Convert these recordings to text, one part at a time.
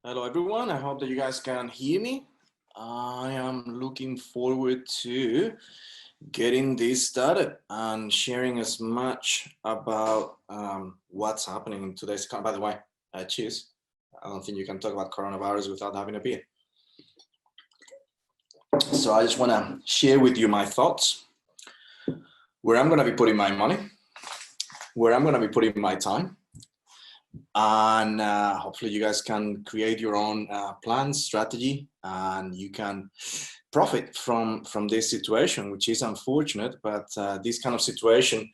Hello, everyone. I hope that you guys can hear me. I am looking forward to getting this started and sharing as much about what's happening in today's. By the way, cheers. I don't think you can talk about coronavirus without having a beer. So I just want to share with you my thoughts, where I'm going to be putting my money, where I'm going to be putting my time, and hopefully you guys can create your own plan strategy, and you can profit from this situation, which is unfortunate. But this kind of situation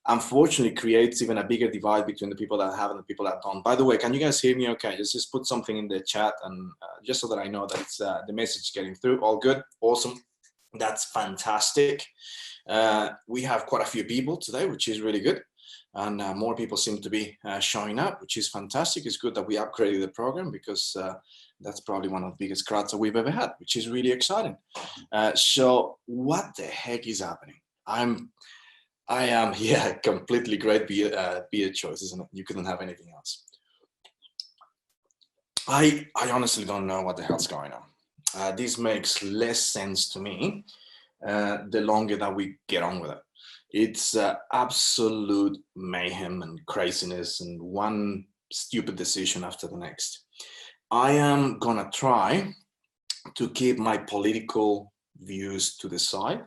unfortunately creates even a bigger divide between the people that have and the people that don't. By the way, can you guys hear me okay? Just put something in the chat, and just so that I know that it's the message getting through. All good. Awesome. That's fantastic. We have quite a few people today, which is really good. And more people seem to be showing up, which is fantastic. It's good that we upgraded the program, because that's probably one of the biggest crowds that we've ever had, which is really exciting. So what the heck is happening? I am, yeah, completely great beer choice, isn't it? You couldn't have anything else. I honestly don't know what the hell's going on. This makes less sense to me the longer that we get on with it. It's absolute mayhem and craziness, and one stupid decision after the next. I am gonna try to keep my political views to the side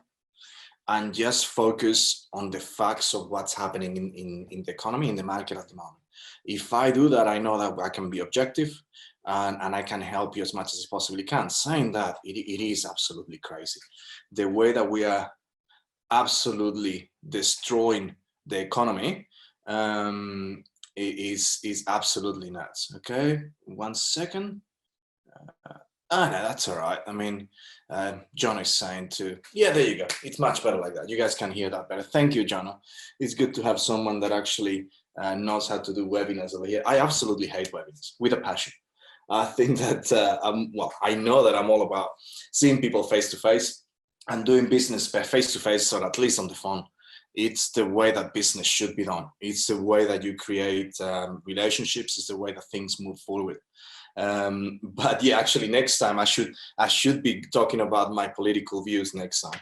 and just focus on the facts of what's happening in the economy, in the market at the moment. If I do that, I know that I can be objective, and I can help you as much as I possibly can. Saying that, it is absolutely crazy. The way that we are absolutely destroying the economy is absolutely nuts. Okay, 1 second. No, that's all right. I mean, John is saying to, yeah, there you go. It's much better like that. You guys can hear that better. Thank you, John. It's good to have someone that actually knows how to do webinars over here. I absolutely hate webinars with a passion. I think that, I know that I'm all about seeing people face to face and doing business face to face, or at least on the phone. It's the way that business should be done. It's the way that you create relationships. It's the way that things move forward. But yeah, actually, next time I should be talking about my political views next time,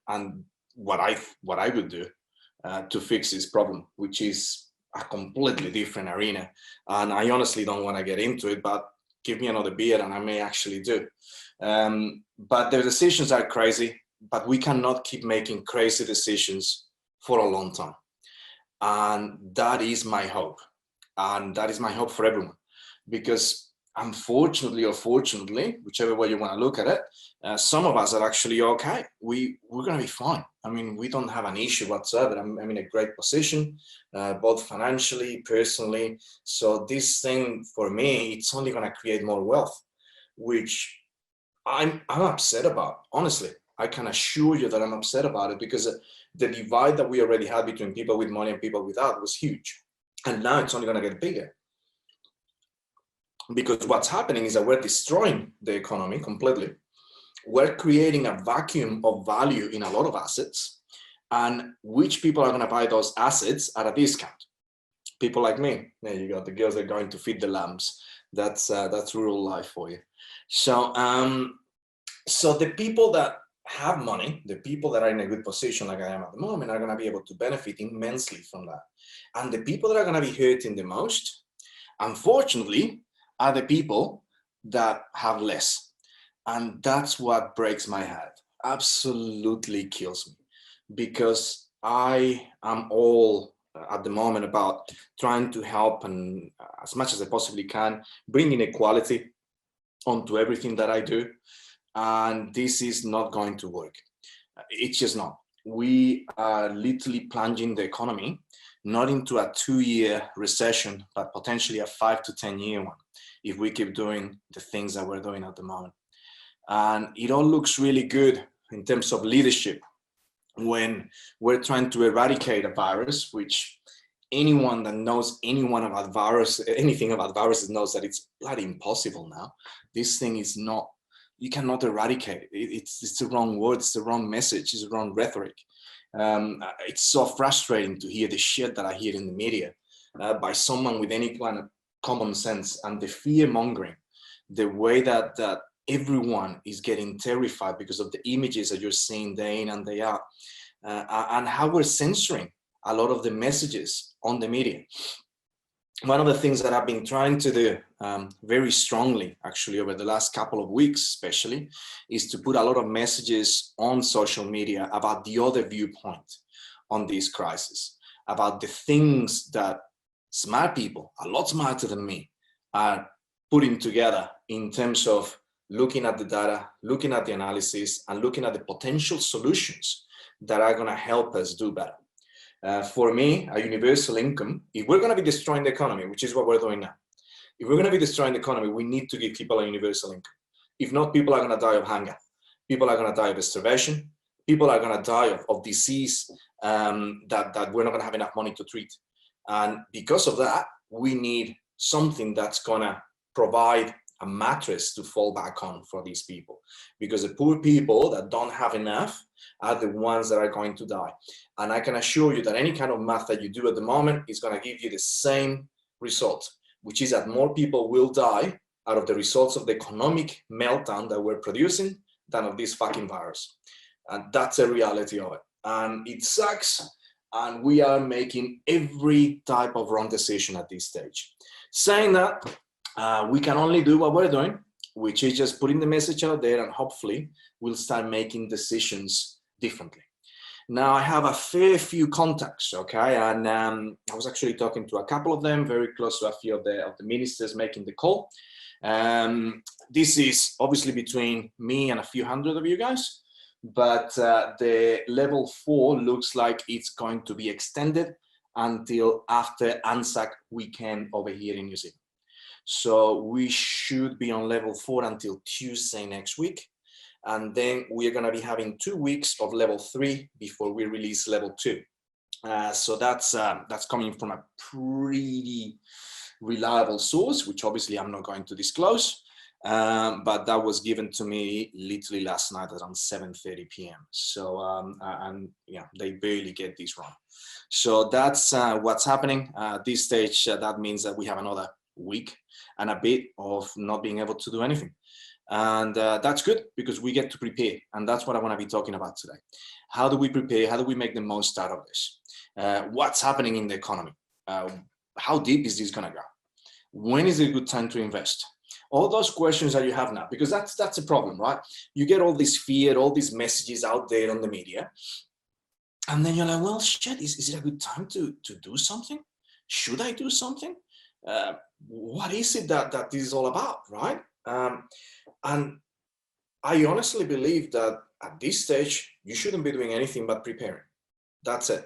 and what I would do to fix this problem, which is a completely different arena. And I honestly don't want to get into it, but give me another beer and I may actually do. But the decisions are crazy, but we cannot keep making crazy decisions for a long time. And that is my hope. And that is my hope for everyone. Because unfortunately or fortunately, whichever way you want to look at it, some of us are actually okay. We're going to be fine. I mean, we don't have an issue whatsoever. I'm in a great position, both financially, personally. So this thing, for me, it's only going to create more wealth, which I'm upset about. Honestly, I can assure you that I'm upset about it, because the divide that we already had between people with money and people without was huge. And now it's only going to get bigger. Because what's happening is that we're destroying the economy completely. We're creating a vacuum of value in a lot of assets, and which people are going to buy those assets at a discount? People like me. There you go. The girls are going to feed the lambs. That's rural life for you. So so the people that have money, the people that are in a good position like I am at the moment, are going to be able to benefit immensely from that. And the people that are going to be hurting the most, unfortunately, are the people that have less. And that's what breaks my heart, absolutely kills me, because I am all at the moment about trying to help, and as much as I possibly can, bring inequality onto everything that I do. And this is not going to work. It's just not. We are literally plunging the economy not into a 2-year recession, but potentially a 5 to 10-year one, if we keep doing the things that we're doing at the moment. And it all looks really good in terms of leadership when we're trying to eradicate a virus, which anyone that knows anything about viruses knows that it's bloody impossible now. This thing is not, you cannot eradicate it. It's the wrong word, it's the wrong message, it's the wrong rhetoric. It's so frustrating to hear the shit that I hear in the media by someone with any kind of common sense and the fear mongering, the way that everyone is getting terrified because of the images that you're seeing day in and day out, and how we're censoring a lot of the messages on the media. One of the things that I've been trying to do very strongly, actually, over the last couple of weeks, especially, is to put a lot of messages on social media about the other viewpoint on this crisis, about the things that smart people, a lot smarter than me, are putting together in terms of looking at the data, looking at the analysis, and looking at the potential solutions that are going to help us do better. For me, a universal income, if we're going to be destroying the economy, which is what we're doing now, if we're going to be destroying the economy, we need to give people a universal income. If not, people are going to die of hunger. People are going to die of starvation. People are going to die of disease that we're not going to have enough money to treat. And because of that, we need something that's going to provide a mattress to fall back on for these people, because the poor people that don't have enough are the ones that are going to die. And I can assure you that any kind of math that you do at the moment is going to give you the same result, which is that more people will die out of the results of the economic meltdown that we're producing than of this fucking virus. And that's a reality of it. And it sucks. And we are making every type of wrong decision at this stage. Saying that, we can only do what we're doing, which is just putting the message out there, and hopefully we'll start making decisions differently. Now, I have a fair few contacts, okay? And I was actually talking to a couple of them, very close to a few of the ministers making the call. This is obviously between me and a few hundred of you guys, but the level 4 looks like it's going to be extended until after ANZAC weekend over here in New Zealand. So we should be on level 4 until Tuesday next week. And then we're going to be having 2 weeks of level 3 before we release level 2. So that's coming from a pretty reliable source, which obviously I'm not going to disclose. But that was given to me literally last night around 7:30 p.m. So, and yeah, they barely get this wrong. So that's what's happening at this stage. That means that we have another week and a bit of not being able to do anything. And that's good, because we get to prepare. And that's what I want to be talking about today. How do we prepare? How do we make the most out of this? What's happening in the economy? How deep is this going to go? When is a good time to invest? All those questions that you have now, because that's a problem, right? You get all this fear, all these messages out there on the media. And then you're like, well, shit, is it a good time to do something? Should I do something? What is it that this is all about, right? And I honestly believe that at this stage, you shouldn't be doing anything but preparing. That's it.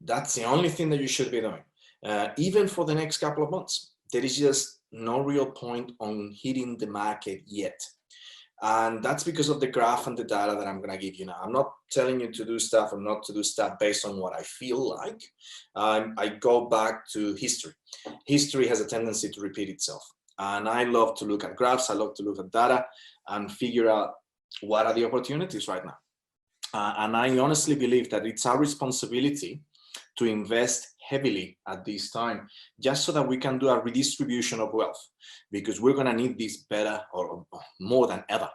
That's the only thing that you should be doing. Even for the next couple of months, there is just no real point on hitting the market yet. And that's because of the graph and the data that I'm going to give you now. I'm not telling you to do stuff or not to do stuff based on what I feel like. I go back to history. History has a tendency to repeat itself. And I love to look at graphs. I love to look at data and figure out what are the opportunities right now. And I honestly believe that it's our responsibility to invest heavily at this time, just so that we can do a redistribution of wealth, because we're going to need this better or more than ever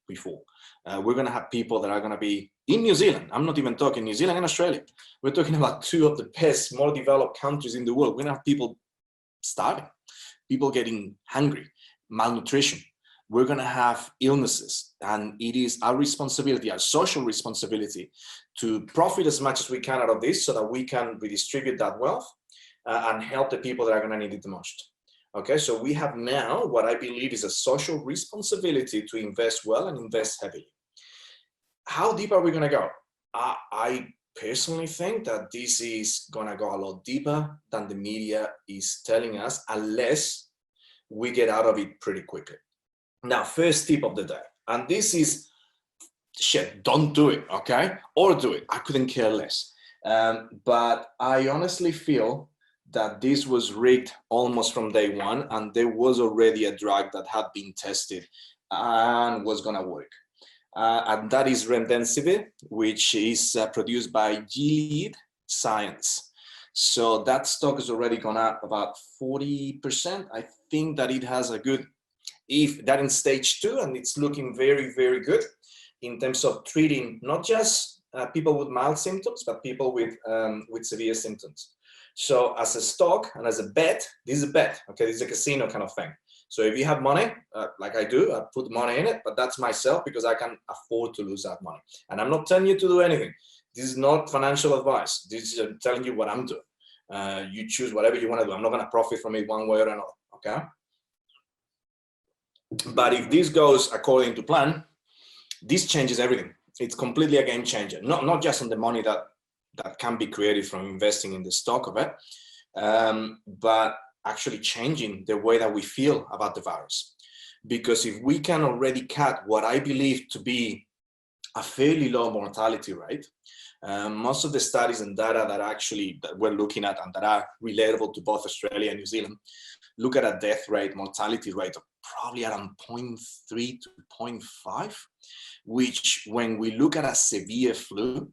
before. We're going to have people that are going to be in New Zealand. I'm not even talking New Zealand and Australia. We're talking about 2 of the best, more developed countries in the world. We're going to have people starving, people getting hungry, malnutrition. We're going to have illnesses, and it is our responsibility, our social responsibility, to profit as much as we can out of this, so that we can redistribute that wealth and help the people that are going to need it the most. Okay, so we have now what I believe is a social responsibility to invest well and invest heavily. How deep are we going to go? I personally think that this is going to go a lot deeper than the media is telling us, unless we get out of it pretty quickly. Now, first tip of the day, and this is, shit, don't do it, okay? Or do it, I couldn't care less. But I honestly feel that this was rigged almost from day one, and there was already a drug that had been tested and was gonna work. And that is remdesivir, which is produced by Gilead Science. So that stock has already gone up about 40%. I think that it has a good, if that in stage 2, and it's looking very, very good in terms of treating not just people with mild symptoms, but people with severe symptoms. So as a stock and as a bet, this is a bet, okay? This is a casino kind of thing. So if you have money, like I do, I put money in it, but that's myself because I can afford to lose that money. And I'm not telling you to do anything. This is not financial advice. This is telling you what I'm doing. You choose whatever you want to do. I'm not going to profit from it one way or another, okay? But if this goes according to plan, this changes everything. It's completely a game changer. Not just on the money that can be created from investing in the stock of it, but actually changing the way that we feel about the virus. Because if we can already cut what I believe to be a fairly low mortality rate, most of the studies and data that we're looking at and that are relatable to both Australia and New Zealand look at a death rate, mortality rate of probably around 0.3 to 0.5, which when we look at a severe flu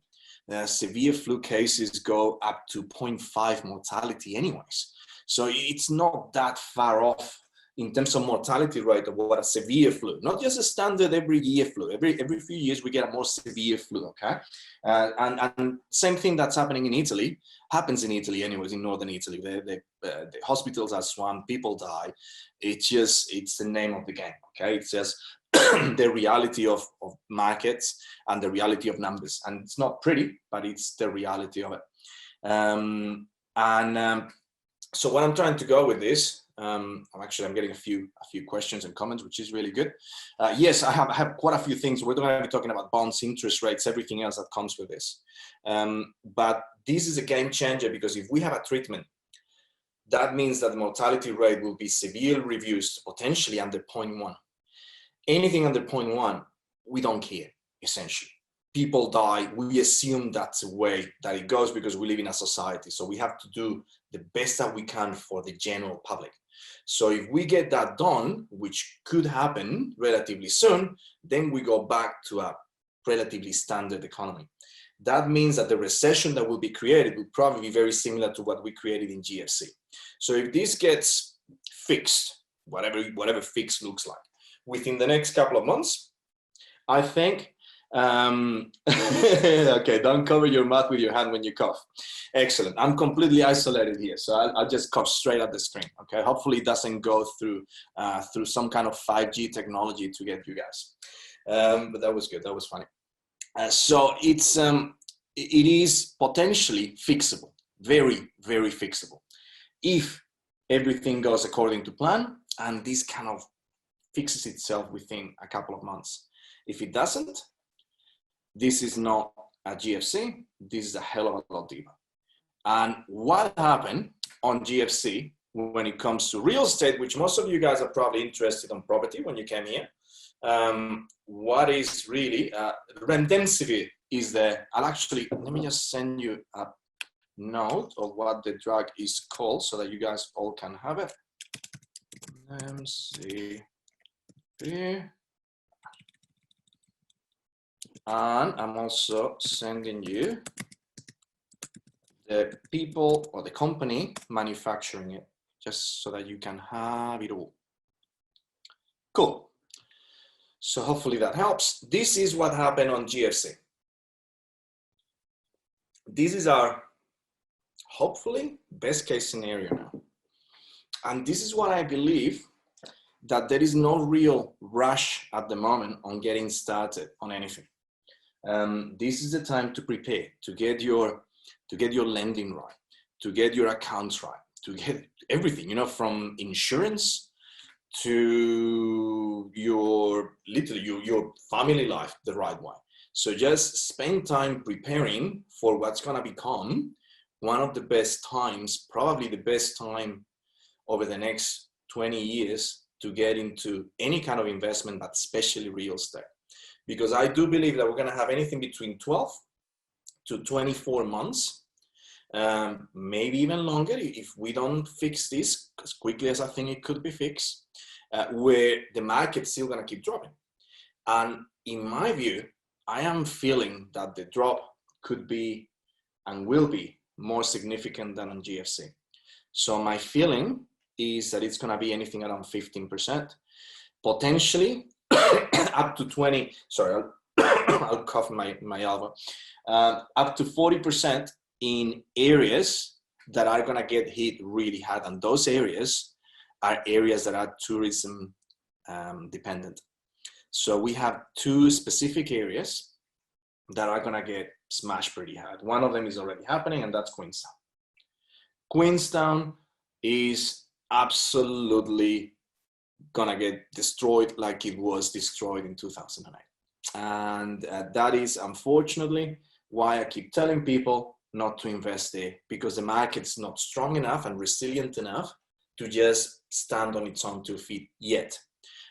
cases go up to 0.5 mortality anyways. So it's not that far off in terms of mortality rate of what a severe flu, not just a standard every year flu. Every few years we get a more severe flu, okay? And same thing that's happening in Italy, happens in Italy anyways, in northern Italy. The hospitals are swamped, people die. It's the name of the game, okay? It's just the reality of markets and the reality of numbers. And it's not pretty, but it's the reality of it. So what I'm trying to go with this, I'm getting a few questions and comments, which is really good. Yes, I have quite a few things. We're going to be talking about bonds, interest rates, everything else that comes with this. But this is a game changer because if we have a treatment, that means that the mortality rate will be severely reduced, potentially under 0.1. Anything under 0.1, we don't care, essentially. People die, we assume that's the way that it goes because we live in a society. So we have to do the best that we can for the general public. So if we get that done, which could happen relatively soon, then we go back to a relatively standard economy. That means that the recession that will be created will probably be very similar to what we created in GFC. So if this gets fixed, whatever fix looks like, within the next couple of months, I think, okay, don't cover your mouth with your hand when you cough. Excellent. I'm completely isolated here, so I'll just cough straight at the screen. Okay, hopefully it doesn't go through some kind of 5G technology to get you guys. But that was good. That was funny. So it is potentially fixable, very, very fixable, if everything goes according to plan and this kind of fixes itself within a couple of months. If it doesn't, this is not a GFC, this is a hell of a lot deeper. And what happened on GFC when it comes to real estate, which most of you guys are probably interested in property when you came here, what is really, remdesivir is there. Let me just send you a note of what the drug is called so that you guys all can have it. Remdesivir. And I'm also sending you the people or the company manufacturing it, just so that you can have it all. Cool. So hopefully that helps. This is what happened on GFC. This is our, hopefully, best case scenario now. And this is what I believe, that there is no real rush at the moment on getting started on anything. This is the time to prepare, to get your lending right, to get your accounts right, to get everything, from insurance to your family life the right way. So just spend time preparing for what's going to become one of the best times, probably the best time over the next 20 years to get into any kind of investment, but especially real estate. Because I do believe that we're going to have anything between 12 to 24 months, maybe even longer if we don't fix this as quickly as I think it could be fixed, where the market's still going to keep dropping. And in my view, I am feeling that the drop could be and will be more significant than on GFC. So my feeling is that it's going to be anything around 15%, potentially up to 20. Sorry, I'll cough my elbow. Up to 40% in areas that are going to get hit really hard. And those areas are areas that are tourism dependent. So we have two specific areas that are going to get smashed pretty hard. One of them is already happening, and that's Queenstown. Queenstown is absolutely going to get destroyed like it was destroyed in 2008. And that is unfortunately why I keep telling people not to invest there, because the market's not strong enough and resilient enough to just stand on its own 2 feet yet.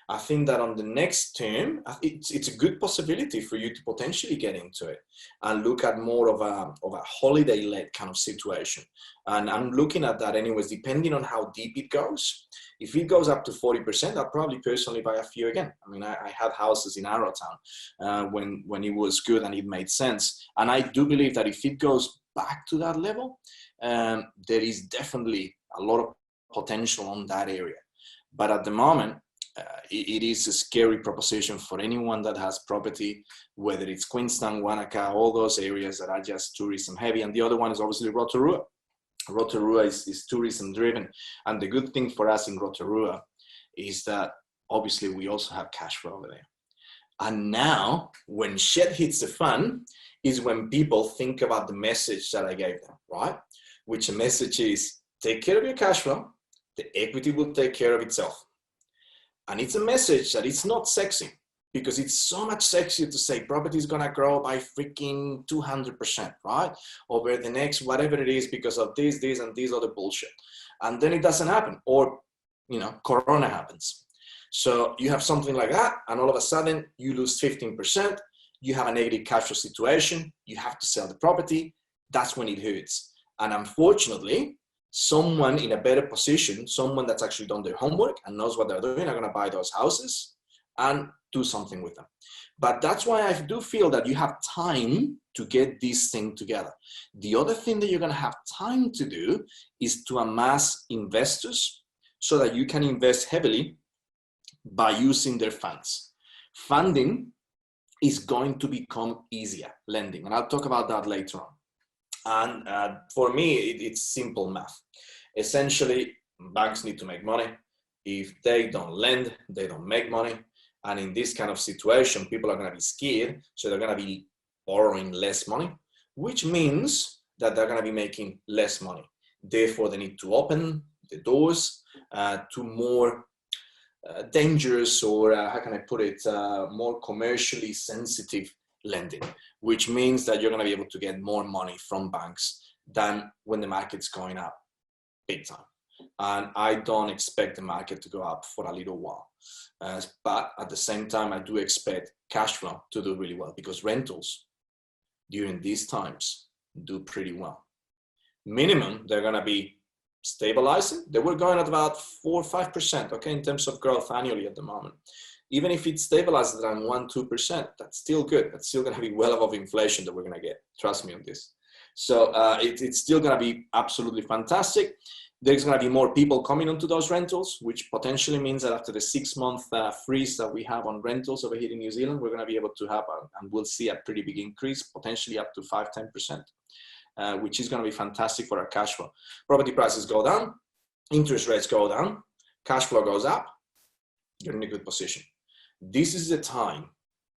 I think that on the next term, it's a good possibility for you to potentially get into it and look at more of a holiday-led kind of situation. And I'm looking at that anyways, depending on how deep it goes. If it goes up to 40%, I'll probably personally buy a few again. I mean, I had houses in Arrowtown when it was good and it made sense. And I do believe that if it goes back to that level, there is definitely a lot of potential on that area. But at the moment, it is a scary proposition for anyone that has property, whether it's Queenstown, Wanaka, all those areas that are just tourism heavy. And the other one is obviously Rotorua. Rotorua is tourism driven. And the good thing for us in Rotorua is that obviously we also have cash flow over there. And now when shit hits the fan is when people think about the message that I gave them, right? Which the message is, take care of your cash flow. The equity will take care of itself. And it's a message that it's not sexy, because it's so much sexier to say property is going to grow by freaking 200%, right? Over the next whatever it is because of this, and these other bullshit. And then it doesn't happen, or, you know, Corona happens. So you have something like that, and all of a sudden you lose 15%. You have a negative cash flow situation. You have to sell the property. That's when it hurts. And unfortunately, someone in a better position, someone that's actually done their homework and knows what they're doing, are going to buy those houses and do something with them. But that's why I do feel that you have time to get this thing together. The other thing that you're going to have time to do is to amass investors so that you can invest heavily by using their funds. Funding is going to become easier, lending, and I'll talk about that later on. And for me, it's simple math. Essentially, banks need to make money. If they don't lend, they don't make money. And in this kind of situation, people are going to be scared. So they're going to be borrowing less money, which means that they're going to be making less money. Therefore, they need to open the doors to more dangerous, or how can I put it, more commercially sensitive lending, which means that you're going to be able to get more money from banks than when the market's going up big time. And I don't expect the market to go up for a little while. But at the same time, I do expect cash flow to do really well, because rentals during these times do pretty well. Minimum, they're going to be stabilizing. They were going at about 4 or 5%, okay, in terms of growth annually at the moment. Even if it stabilizes around 1-2%, that's still good. That's still going to be well above inflation that we're going to get. Trust me on this. So it's still going to be absolutely fantastic. There's going to be more people coming onto those rentals, which potentially means that after the 6-month freeze that we have on rentals over here in New Zealand, we're going to be able to have, and we'll see a pretty big increase, potentially up to 5-10%, which is going to be fantastic for our cash flow. Property prices go down, interest rates go down, cash flow goes up, you're in a good position. This is the time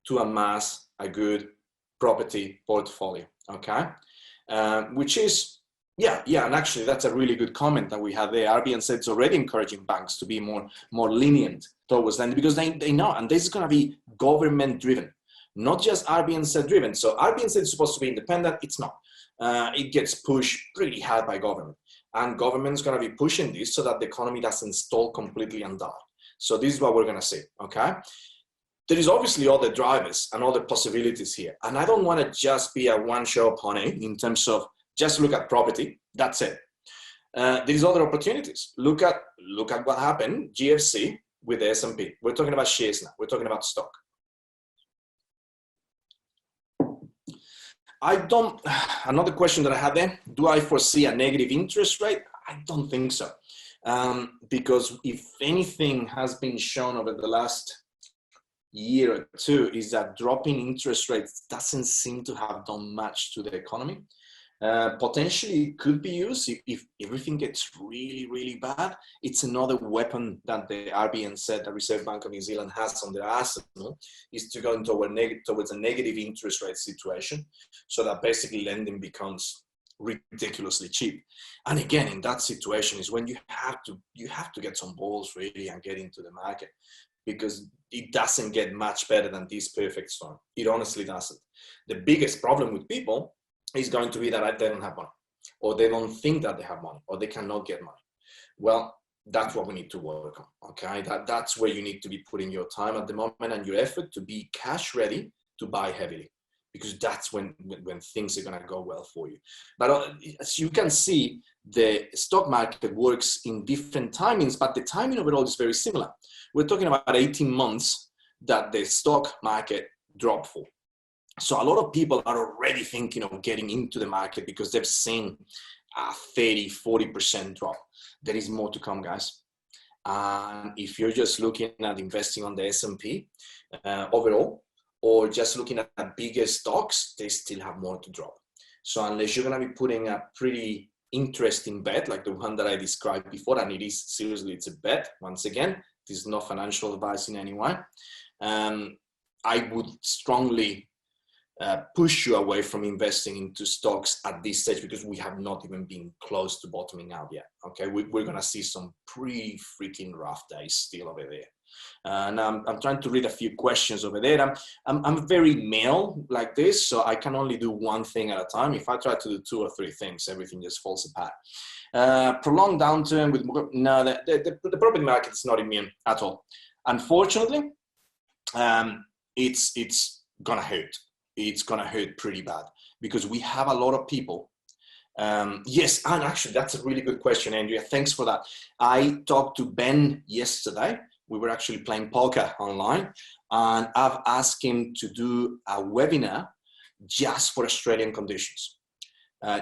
to amass a good property portfolio, okay? Which is, yeah, and actually that's a really good comment that we have there. RBNZ it's already encouraging banks to be more lenient towards lending, because they know, and this is going to be government driven, not just RBNZ driven. So RBNZ is supposed to be independent. It's not. It gets pushed pretty hard by government, and government's going to be pushing this so that the economy doesn't stall completely and die. So this is what we're going to see, okay? There is obviously other drivers and other possibilities here. And I don't want to just be a one-show pony in terms of just look at property, that's it. There is other opportunities. Look at what happened, GFC with the S&P. We're talking about shares now. We're talking about stock. I don't, another question that I had there, do I foresee a negative interest rate? I don't think so. Because if anything has been shown over the last year or two is that dropping interest rates doesn't seem to have done much to the economy. Potentially it could be used if everything gets really, really bad. It's another weapon that the RBN said, the Reserve Bank of New Zealand, has on their arsenal, is to go towards a negative interest rate situation, so that basically lending becomes ridiculously cheap. And again, in that situation is when you have to get some balls really and get into the market, because it doesn't get much better than this perfect storm. It honestly doesn't. The biggest problem with people is going to be that they don't have money, or they don't think that they have money, or they cannot get money. Well, that's what we need to work on, okay? That's where you need to be putting your time at the moment and your effort to be cash ready to buy heavily, because that's when things are gonna go well for you. But as you can see, the stock market works in different timings, but the timing overall is very similar. We're talking about 18 months that the stock market dropped for. So a lot of people are already thinking of getting into the market because they've seen a 30, 40% drop. There is more to come, guys. And if you're just looking at investing on the S&P overall, or just looking at bigger stocks, they still have more to drop. So unless you're going to be putting a pretty interesting bet like the one that I described before, and it is seriously, it's a bet. Once again, this is not financial advice in any way. I would strongly push you away from investing into stocks at this stage, because we have not even been close to bottoming out yet. Okay, we're going to see some pretty freaking rough days still over there. And I'm trying to read a few questions over there. I'm very male like this, so I can only do one thing at a time. If I try to do 2 or 3 things, everything just falls apart. Prolonged downturn with no, the property market is not immune at all. Unfortunately, it's gonna hurt. It's gonna hurt pretty bad, because we have a lot of people. Yes, and actually that's a really good question, Andrea. Thanks for that. I talked to Ben yesterday. We were actually playing poker online, and I've asked him to do a webinar just for Australian conditions,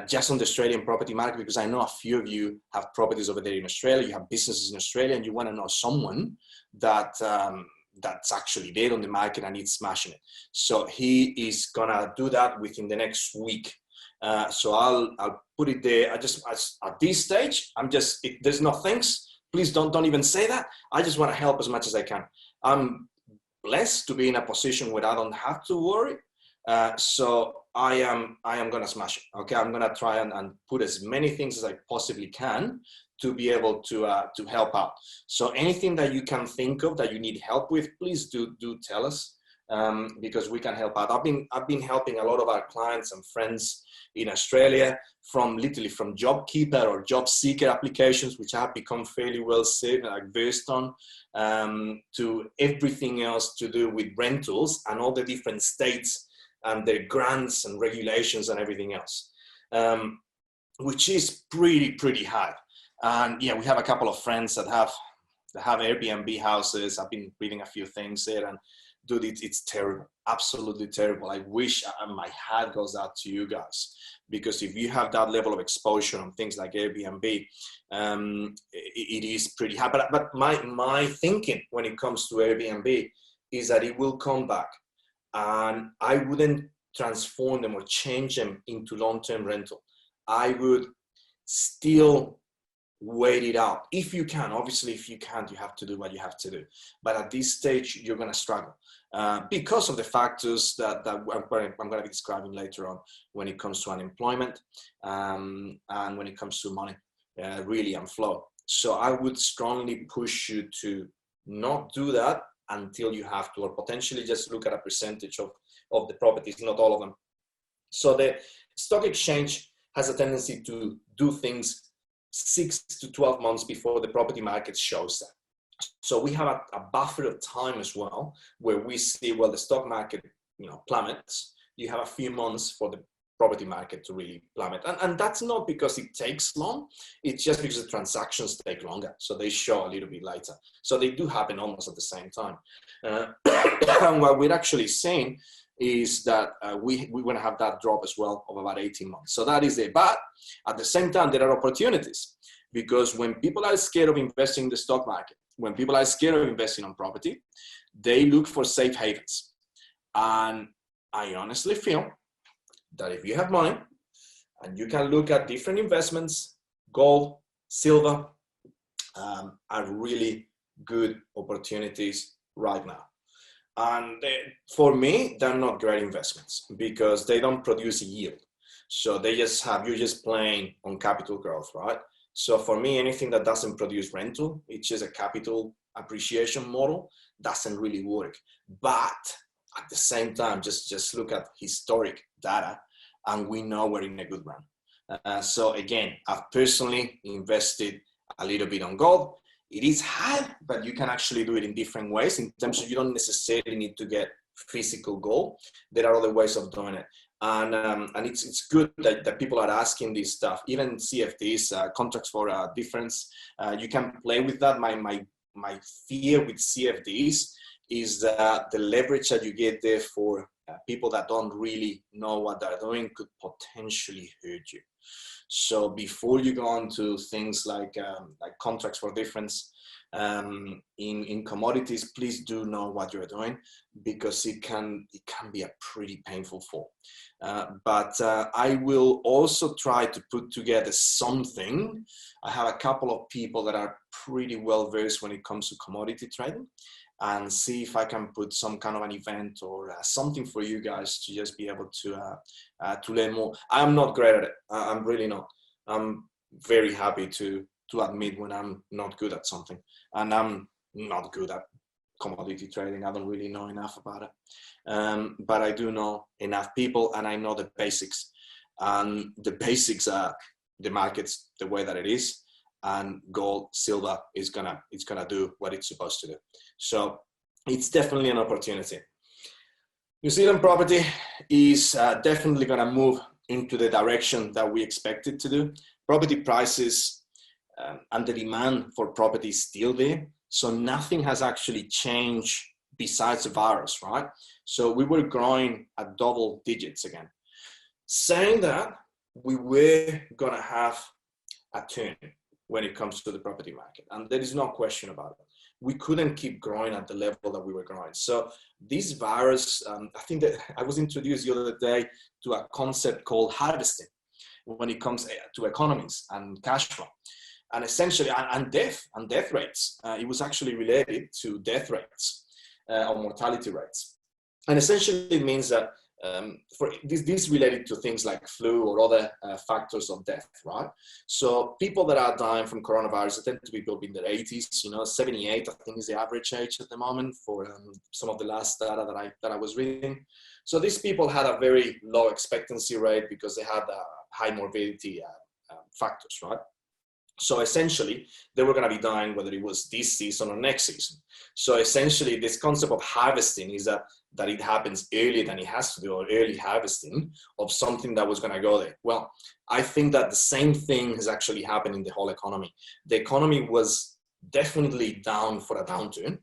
just on the Australian property market, because I know a few of you have properties over there in Australia, you have businesses in Australia, and you want to know someone that that's actually there on the market and it's smashing it. So he is gonna do that within the next week. So I'll put it there. At this stage, there's no thanks. Please don't even say that. I just want to help as much as I can. I'm blessed to be in a position where I don't have to worry. So I am going to smash it. Okay, I'm going to try and put as many things as I possibly can to be able to help out. So anything that you can think of that you need help with, please do tell us, because we can help out. I've been helping a lot of our clients and friends in Australia from JobKeeper or job seeker applications, which I have become fairly well versed on, to everything else to do with rentals and all the different states and their grants and regulations and everything else, which is pretty hard. And yeah, we have a couple of friends that have Airbnb houses. I've been reading a few things there, and dude, it's terrible, absolutely terrible. I wish my hat goes out to you guys, because if you have that level of exposure on things like Airbnb, it is pretty hard. But my thinking when it comes to Airbnb is that it will come back, and I wouldn't transform them or change them into long-term rental. I would still wait it out if you can. Obviously, if you can't, you have to do what you have to do. But at this stage, you're going to struggle because of the factors that I'm going to be describing later on when it comes to unemployment and when it comes to money, really, and flow. So I would strongly push you to not do that until you have to, or potentially just look at a percentage of the properties, not all of them. So the stock exchange has a tendency to do things 6 to 12 months before the property market shows that. So we have a buffer of time as well, where we see, well, the stock market, plummets. You have a few months for the property market to really plummet. And that's not because it takes long. It's just because the transactions take longer. So they show a little bit later. So they do happen almost at the same time. And what we're actually seeing is that we're going to have that drop as well of about 18 months. So that is it. But at the same time, there are opportunities, because when people are scared of investing in the stock market, when people are scared of investing on property, they look for safe havens. And I honestly feel that if you have money and you can look at different investments, gold, silver, are really good opportunities right now. And for me, they're not great investments because they don't produce yield. So they just have, you're just playing on capital growth, right? So for me, anything that doesn't produce rental, it's just a capital appreciation model, doesn't really work. But at the same time, just look at historic data and we know we're in a good run. So again, I've personally invested a little bit on gold. It is hard, but you can actually do it in different ways in terms of you don't necessarily need to get physical gold. There are other ways of doing it. And it's good that people are asking this stuff, even CFDs, contracts for difference. You can play with that. My fear with CFDs is that the leverage that you get there for people that don't really know what they're doing could potentially hurt you. So before you go on to things like contracts for difference in commodities, please do know what you're doing, because it can be a pretty painful fall. But I will also try to put together something. I have a couple of people that are pretty well versed when it comes to commodity trading, and see if I can put some kind of an event or something for you guys to just be able to learn more. I'm not great at it. I'm really not. I'm very happy to admit when I'm not good at something, and I'm not good at commodity trading. I don't really know enough about it, but I do know enough people, and I know the basics. And the basics are the markets the way that it is, and gold, silver is gonna do what it's supposed to do. So it's definitely an opportunity. New Zealand property is definitely gonna move into the direction that we expect it to do. Property prices and the demand for property is still there. So nothing has actually changed besides the virus, right? So we were growing at double digits again. Saying that, we were gonna have a turn when it comes to the property market. And there is no question about it. We couldn't keep growing at the level that we were growing. So this virus, I think that I was introduced the other day to a concept called harvesting when it comes to economies and cash flow. And essentially, and death rates. It was actually related to death rates or mortality rates. And essentially it means that for this related to things like flu or other factors of death, right? So people that are dying from coronavirus tend to be people in their 80s, 78, I think is the average age at the moment for some of the last data that I was reading. So these people had a very low expectancy rate because they had high morbidity factors, right? So essentially, they were going to be dying whether it was this season or next season. So essentially, this concept of harvesting is that it happens earlier than it has to do, or early harvesting of something that was going to go there. Well, I think that the same thing has actually happened in the whole economy. The economy was definitely down for a downturn.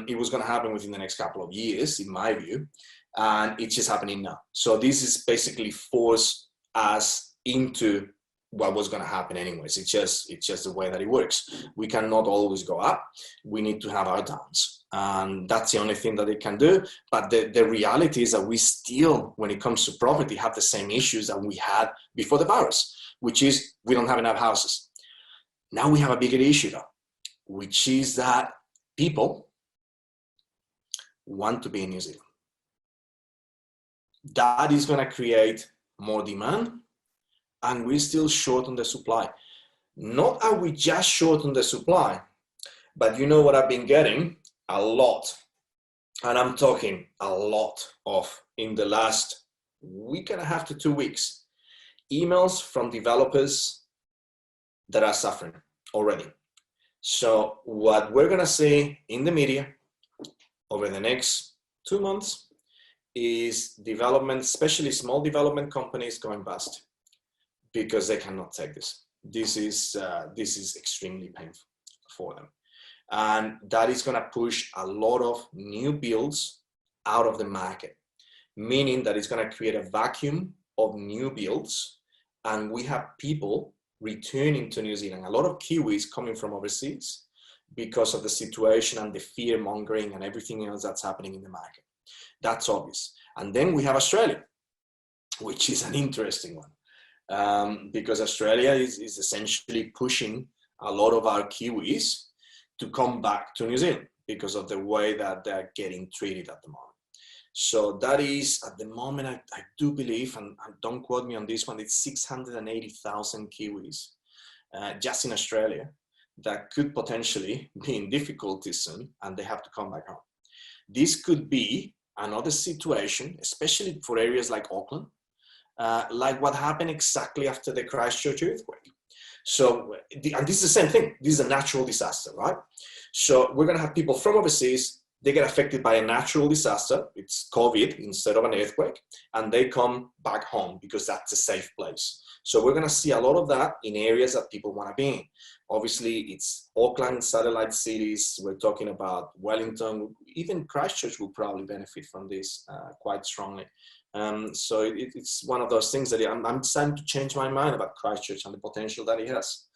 It was going to happen within the next couple of years, in my view, and it's just happening now. So this is basically forced us into what was going to happen anyways. It's just the way that it works. We cannot always go up. We need to have our downs. And that's the only thing that it can do. But the reality is that we still, when it comes to property, have the same issues that we had before the virus, which is we don't have enough houses. Now we have a bigger issue though, which is that people want to be in New Zealand. That is going to create more demand, and we're still short on the supply. Not are we just short on the supply, but you know what I've been getting? A lot. And I'm talking a lot of, in the last week and a half to 2 weeks, emails from developers that are suffering already. So what we're gonna see in the media over the next 2 months is development, especially small development companies going bust, because they cannot take this. This is extremely painful for them. And that is going to push a lot of new builds out of the market. meaning that it's going to create a vacuum of new builds, and we have people returning to New Zealand. A lot of Kiwis coming from overseas because of the situation and the fear mongering and everything else that's happening in the market. That's obvious. And then we have Australia, which is an interesting one, because Australia is essentially pushing a lot of our Kiwis to come back to New Zealand because of the way that they're getting treated at the moment. So that is, at the moment, I do believe, and don't quote me on this one, it's 680,000 Kiwis just in Australia that could potentially be in difficulty soon, and they have to come back home. This could be another situation, especially for areas like Auckland, like what happened exactly after the Christchurch earthquake. So, and this is the same thing. This is a natural disaster, right? So we're going to have people from overseas, they get affected by a natural disaster, it's COVID instead of an earthquake, and they come back home because that's a safe place. So we're going to see a lot of that in areas that people want to be in. Obviously, it's Auckland, satellite cities, we're talking about Wellington, even Christchurch will probably benefit from this quite strongly. So it's one of those things that I'm starting to change my mind about Christchurch and the potential that it has.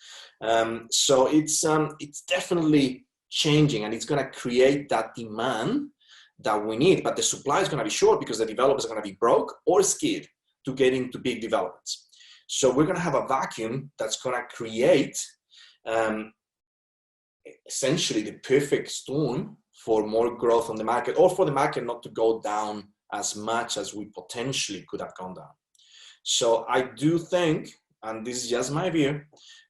So it's definitely changing, and it's going to create that demand that we need, but the supply is going to be short because the developers are going to be broke or scared to get into big developments. So we're going to have a vacuum that's going to create essentially the perfect storm for more growth on the market, or for the market not to go down as much as we potentially could have gone down. So I do think, and this is just my view,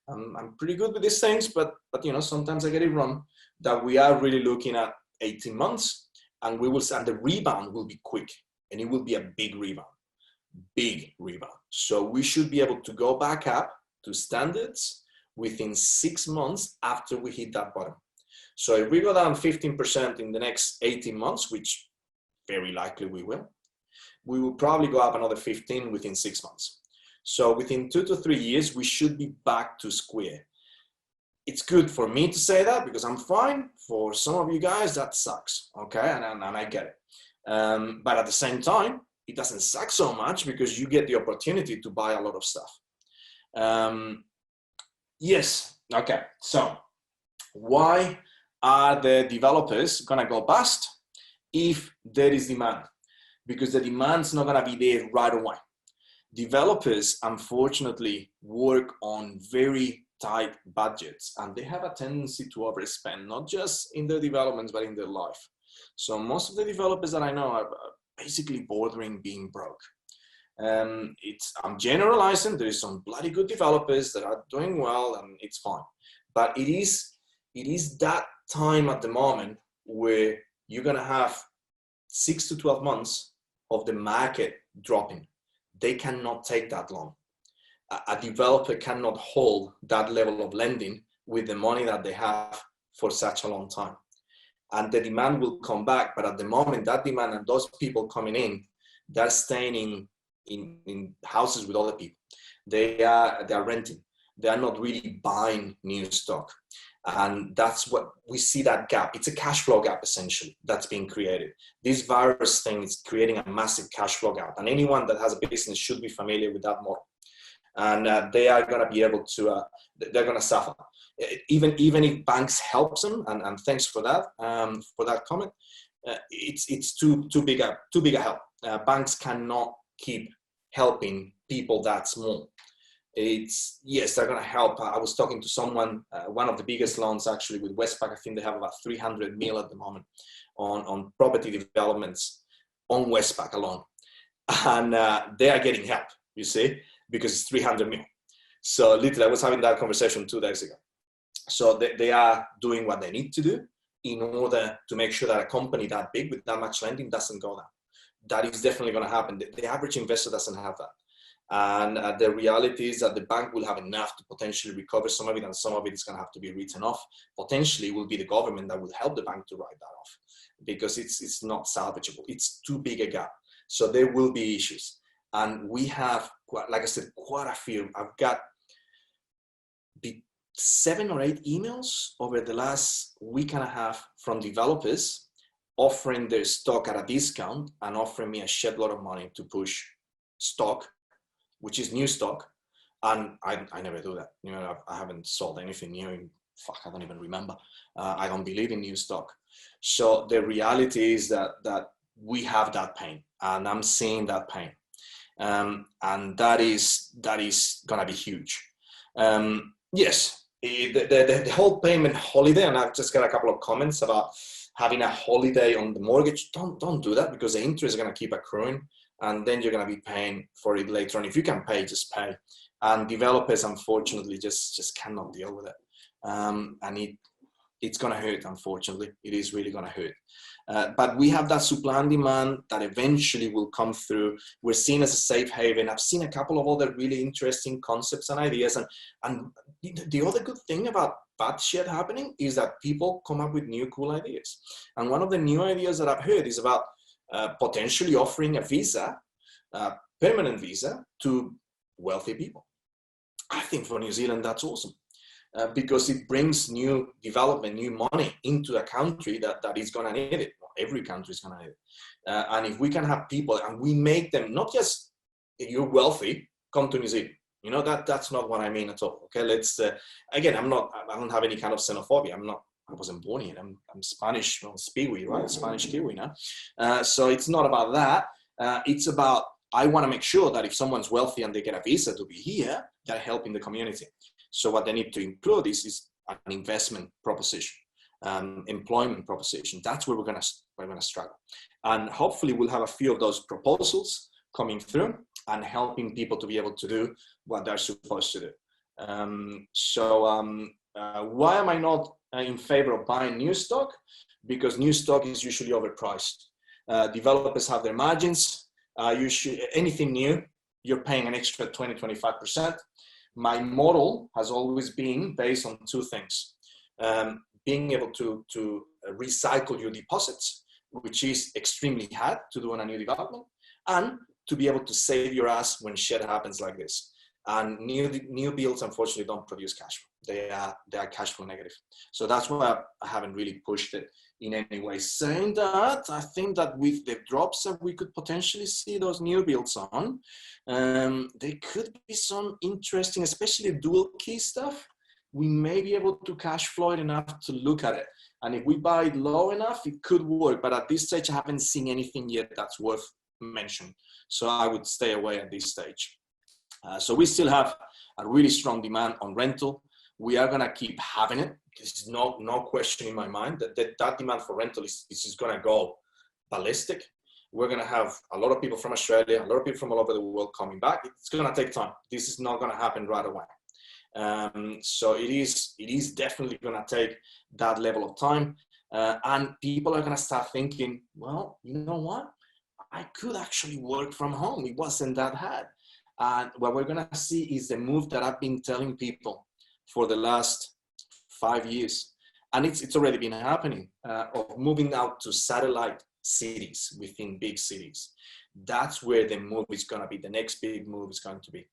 I'm pretty good with these things, but you know, sometimes I get it wrong, that we are really looking at 18 months, and the rebound will be quick, and it will be a big rebound. So we should be able to go back up to standards within 6 months after we hit that bottom. So if we go down 15% in the next 18 months, which very likely we will probably go up another 15 within 6 months. So within 2 to 3 years, we should be back to square. It's good for me to say that because I'm fine. For some of you guys, that sucks, okay? And I get it. But at the same time, it doesn't suck so much because you get the opportunity to buy a lot of stuff. Yes, okay. So why are the developers gonna go bust if there is demand? Because the demand's not gonna be there right away. Developers, unfortunately, work on very tight budgets, and they have a tendency to overspend, not just in their developments, but in their life. So most of the developers that I know are basically bordering being broke. I'm generalizing, there is some bloody good developers that are doing well, and it's fine. But it is that time at the moment where you're gonna have 6 to 12 months of the market dropping. They cannot take that long. A developer cannot hold that level of lending with the money that they have for such a long time. And the demand will come back, but at the moment, that demand and those people coming in, they're staying in houses with other people. They are renting. They are not really buying new stock. And that's what we see, that gap. It's a cash flow gap, essentially, that's being created. This virus thing is creating a massive cash flow gap. And anyone that has a business should be familiar with that model. And they are going to be able to, they're going to suffer. Even if banks helps them, and thanks for that comment, it's too big a help. Banks cannot keep helping people that small. Yes, they're going to help. I was talking to someone, one of the biggest loans actually with Westpac. I think they have about 300 mil at the moment on property developments on Westpac alone. And they are getting help, you see, because it's 300 mil. So literally, I was having that conversation 2 days ago. So they are doing what they need to do in order to make sure that a company that big with that much lending doesn't go down. That is definitely going to happen. The average investor doesn't have that. And the reality is that the bank will have enough to potentially recover some of it, and some of it is going to have to be written off. Potentially, it will be the government that will help the bank to write that off because it's not salvageable. It's too big a gap. So there will be issues. And we have, like I said, quite a few. I've got 7 or 8 emails over the last week and a half from developers offering their stock at a discount and offering me a shed load of money to push stock, which is new stock. And I never do that. You know, I haven't sold anything new in, I don't even remember. I don't believe in new stock. So the reality is that we have that pain, and I'm seeing that pain. And that is gonna be huge. Yes, the whole payment holiday, and I've just got a couple of comments about having a holiday on the mortgage. Don't do that, because the interest is gonna keep accruing, and then you're gonna be paying for it later on. If you can pay, just pay. And developers, unfortunately, just cannot deal with it. And it's going to hurt, unfortunately. It is really going to hurt. But we have that supply and demand that eventually will come through. We're seen as a safe haven. I've seen a couple of other really interesting concepts and ideas. And the other good thing about bad shit happening is that people come up with new cool ideas. And one of the new ideas that I've heard is about potentially offering a visa, permanent visa, to wealthy people. I think for New Zealand, that's awesome. Because it brings new development, new money into a country that is going to need it. Every country is going to need it. And if we can have people and we make them, not just if you're wealthy, come to New Zealand. You know, that's not what I mean at all. Okay, let's, again, I don't have any kind of xenophobia. I wasn't born here. I'm Spanish, well, Spiwi, right? Spanish Kiwi now. So it's not about that. It's about, I want to make sure that if someone's wealthy and they get a visa to be here, they're helping the community. So what they need to include is an investment proposition, employment proposition. That's where we're going to struggle. And hopefully we'll have a few of those proposals coming through and helping people to be able to do what they're supposed to do. Why am I not in favor of buying new stock? Because new stock is usually overpriced. Developers have their margins. Anything new, you're paying an extra 20-25%. My model has always been based on two things. Being able to recycle your deposits, which is extremely hard to do on a new development, and to be able to save your ass when shit happens like this. And new builds, unfortunately, don't produce cash flow. They are cash flow negative. So that's why I haven't really pushed it in any way. Saying that, I think that with the drops that we could potentially see those new builds on, there could be some interesting, especially dual key stuff. We may be able to cash flow it enough to look at it. And if we buy it low enough, it could work. But at this stage, I haven't seen anything yet that's worth mentioning. So I would stay away at this stage. So we still have a really strong demand on rental. We are going to keep having it. There's no question in my mind that demand for rental is going to go ballistic. We're going to have a lot of people from Australia, a lot of people from all over the world coming back. It's going to take time. This is not going to happen right away. So it is definitely going to take that level of time. And people are going to start thinking, well, you know what? I could actually work from home. It wasn't that hard. And what we're going to see is the move that I've been telling people for the last 5 years. And it's already been happening, of moving out to satellite cities within big cities. That's where the move is going to be. The next big move is going to be.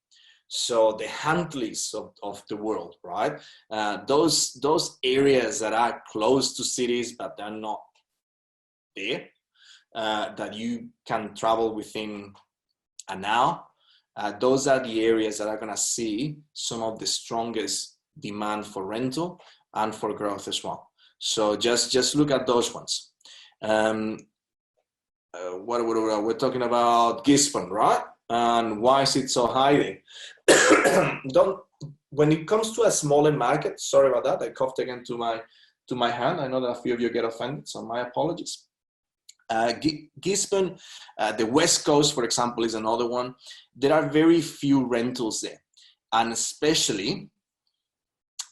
So the Huntleys of the world, right? Those areas that are close to cities, but they're not there, that you can travel within an hour. Those are the areas that are going to see some of the strongest demand for rental and for growth as well. So just look at those ones. We're talking about Gisborne, right? And why is it so high there? When it comes to a smaller market, sorry about that, I coughed again to my hand. I know that a few of you get offended, so my apologies. Gisborne, the West Coast, for example, is another one. There are very few rentals there. And especially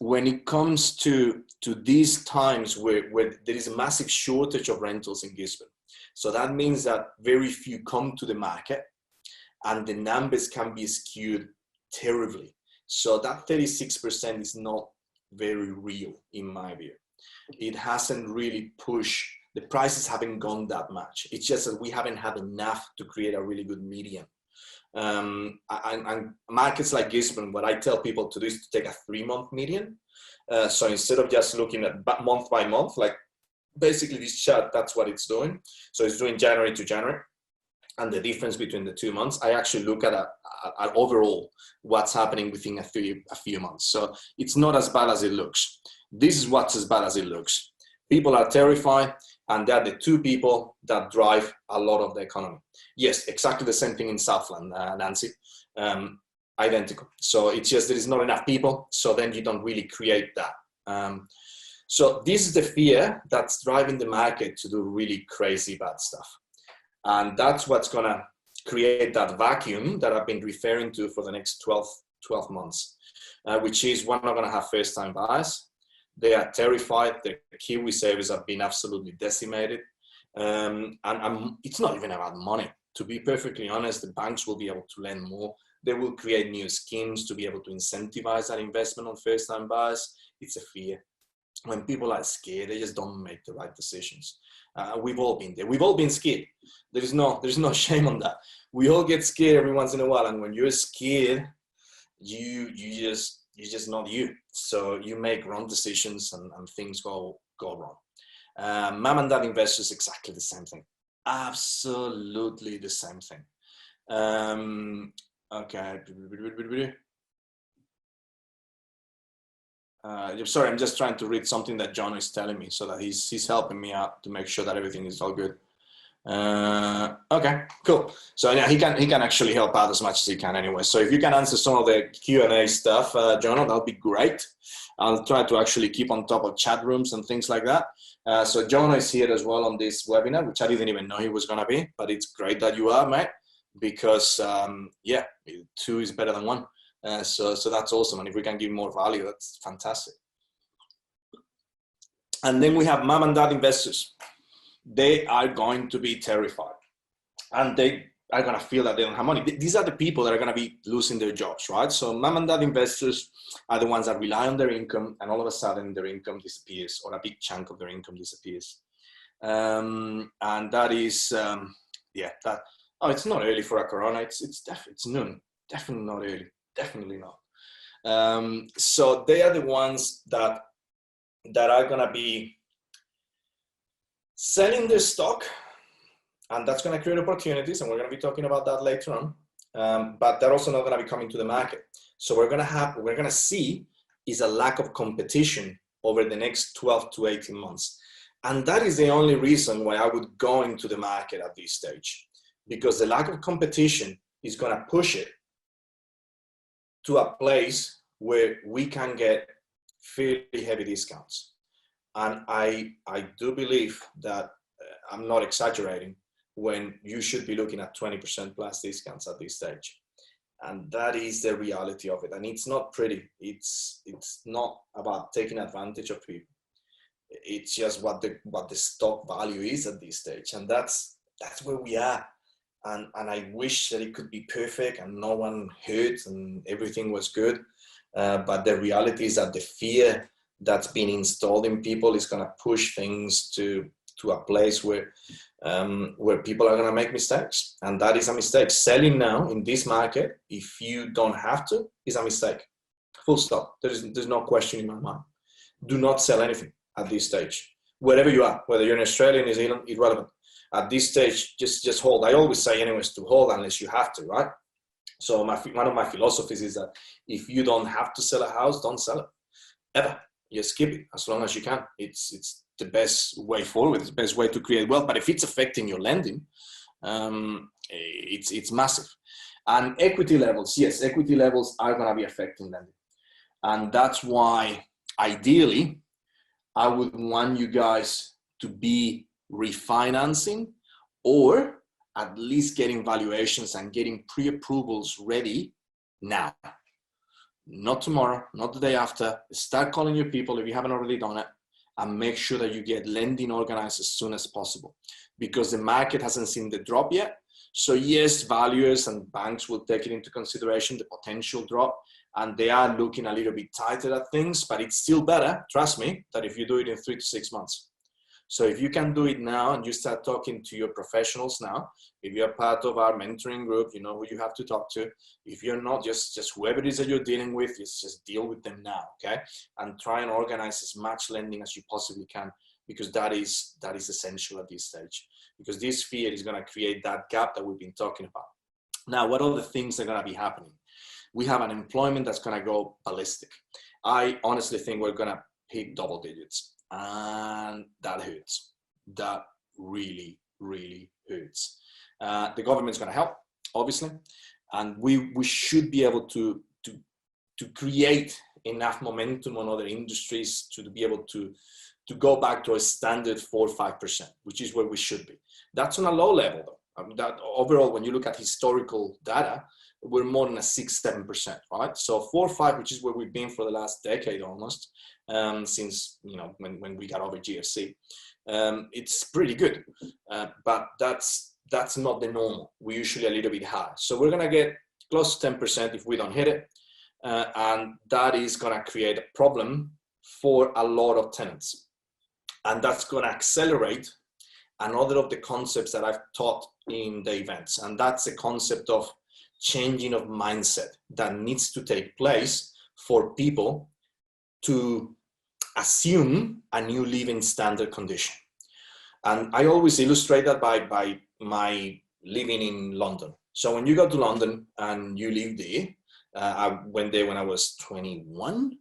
when it comes to these times where there is a massive shortage of rentals in Gisborne. So that means that very few come to the market and the numbers can be skewed terribly. So that 36% is not very real in my view. It hasn't really pushed. The prices haven't gone that much. It's just that we haven't had enough to create a really good median. And markets like Gisborne, what I tell people to do is to take a 3-month median. So instead of just looking at month by month, like basically this chart, that's what it's doing. So it's doing January to January. And the difference between the 2 months, I actually look at overall what's happening within a few months. So it's not as bad as it looks. This is what's as bad as it looks. People are terrified, and they're the two people that drive a lot of the economy. Yes, exactly the same thing in Southland, Nancy. Identical. So it's just there is not enough people, so then you don't really create that. So this is the fear that's driving the market to do really crazy bad stuff. And that's what's going to create that vacuum that I've been referring to for the next 12 months, which is we're not going to have first-time buyers. They are terrified. The Kiwi savers have been absolutely decimated. And it's not even about money. To be perfectly honest, the banks will be able to lend more. They will create new schemes to be able to incentivize that investment on first-time buyers. It's a fear. When people are scared, they just don't make the right decisions. We've all been there. We've all been scared. There's no shame on that. We all get scared every once in a while, and when you're scared, you just not you. So you make wrong decisions, and things go wrong. Mom and dad investors, exactly the same thing. Absolutely the same thing. Okay. Sorry, I'm just trying to read something that John is telling me, so that he's helping me out to make sure that everything is all good. Okay, cool. So yeah, he can actually help out as much as he can anyway. So if you can answer some of the Q&A stuff, John, that'll be great. I'll try to actually keep on top of chat rooms and things like that. So John is here as well on this webinar, which I didn't even know he was going to be, but it's great that you are, mate, because yeah, 2 is better than 1. So that's awesome. And if we can give more value, that's fantastic. And then we have mom and dad investors. They are going to be terrified, and they are going to feel that they don't have money. These are the people that are going to be losing their jobs, right? So mom and dad investors are the ones that rely on their income, and all of a sudden their income disappears, or a big chunk of their income disappears. And that is, yeah, that, oh, it's not early for a Corona. It's noon. Definitely not early. Definitely not. So they are the ones that are going to be selling their stock, and that's going to create opportunities, and we're going to be talking about that later on. But they're also not going to be coming to the market. So what we're going to see is a lack of competition over the next 12 to 18 months. And that is the only reason why I would go into the market at this stage, because the lack of competition is going to push it to a place where we can get fairly heavy discounts. And I do believe that I'm not exaggerating when you should be looking at 20% plus discounts at this stage. And that is the reality of it. And it's not pretty. It's not about taking advantage of people. It's just what the stock value is at this stage. And that's where we are. And I wish that it could be perfect and no one hurt and everything was good. But the reality is that the fear that's been installed in people is going to push things to a place where people are going to make mistakes. And that is a mistake. Selling now in this market, if you don't have to, is a mistake. Full stop. There's no question in my mind. Do not sell anything at this stage. Wherever you are, whether you're in Australia, New Zealand, irrelevant. At this stage, just hold. I always say anyways to hold unless you have to, right? So one of my philosophies is that if you don't have to sell a house, don't sell it. Ever. Just keep it as long as you can. It's the best way forward. It's the best way to create wealth. But if it's affecting your lending, it's massive. And equity levels, yes, equity levels are going to be affecting lending. And that's why, ideally, I would want you guys to be refinancing or at least getting valuations and getting pre-approvals ready now. Not tomorrow, not the day after. Start calling your people if you haven't already done it, and make sure that you get lending organized as soon as possible, because the market hasn't seen the drop yet. So yes, valuers and banks will take it into consideration, the potential drop, and they are looking a little bit tighter at things, but it's still better, trust me, that if you do it in 3 to 6 months. So if you can do it now and you start talking to your professionals now, if you're part of our mentoring group, you know who you have to talk to. If you're not, just whoever it is that you're dealing with, just deal with them now, okay? And try and organize as much lending as you possibly can, because that is essential at this stage, because this fear is going to create that gap that we've been talking about. Now, what other things are going to be happening? We have unemployment that's going to go ballistic. I honestly think we're going to hit double digits, and that hurts. That really, really hurts. The government's going to help, obviously, and we should be able to create enough momentum on other industries to be able to go back to a standard 4 or 5%, which is where we should be. That's on a low level, though. That overall, when you look at historical data, we're more than a 6-7%, right? So 4 or 5, which is where we've been for the last decade almost, since, you know, when we got over GFC. It's pretty good, but that's not the normal. We're usually a little bit higher. So we're going to get close to 10% if we don't hit it. And that is going to create a problem for a lot of tenants. And that's going to accelerate another of the concepts that I've taught in the events. And that's the concept of changing of mindset that needs to take place for people to assume a new living standard condition. And I always illustrate that by my living in London. So when you go to London and you live there, I went there when I was 21.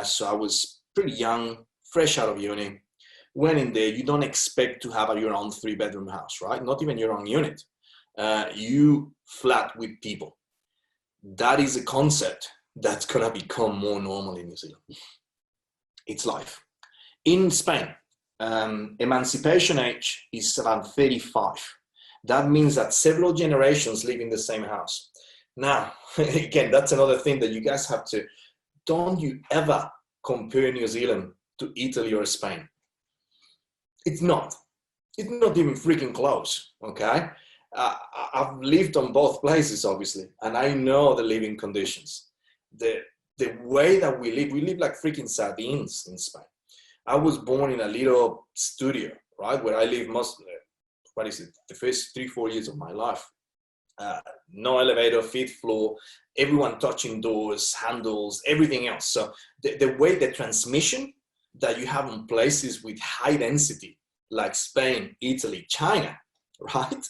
So I was pretty young, fresh out of uni. Went in there, you don't expect to have your own 3-bedroom house, right? Not even your own unit. You flat with people. That is a concept that's going to become more normal in New Zealand. It's life. In Spain, emancipation age is around 35. That means that several generations live in the same house. Now, again, that's another thing that you guys have to, don't you ever compare New Zealand to Italy or Spain. It's not even freaking close, okay? I've lived on both places, obviously, and I know the living conditions. The way that we live like freaking sardines in Spain. I was born in a little studio, right, where I live the first 3-4 years of my life. No elevator, 5th floor, everyone touching doors, handles, everything else. So the way the transmission that you have in places with high density, like Spain, Italy, China, right?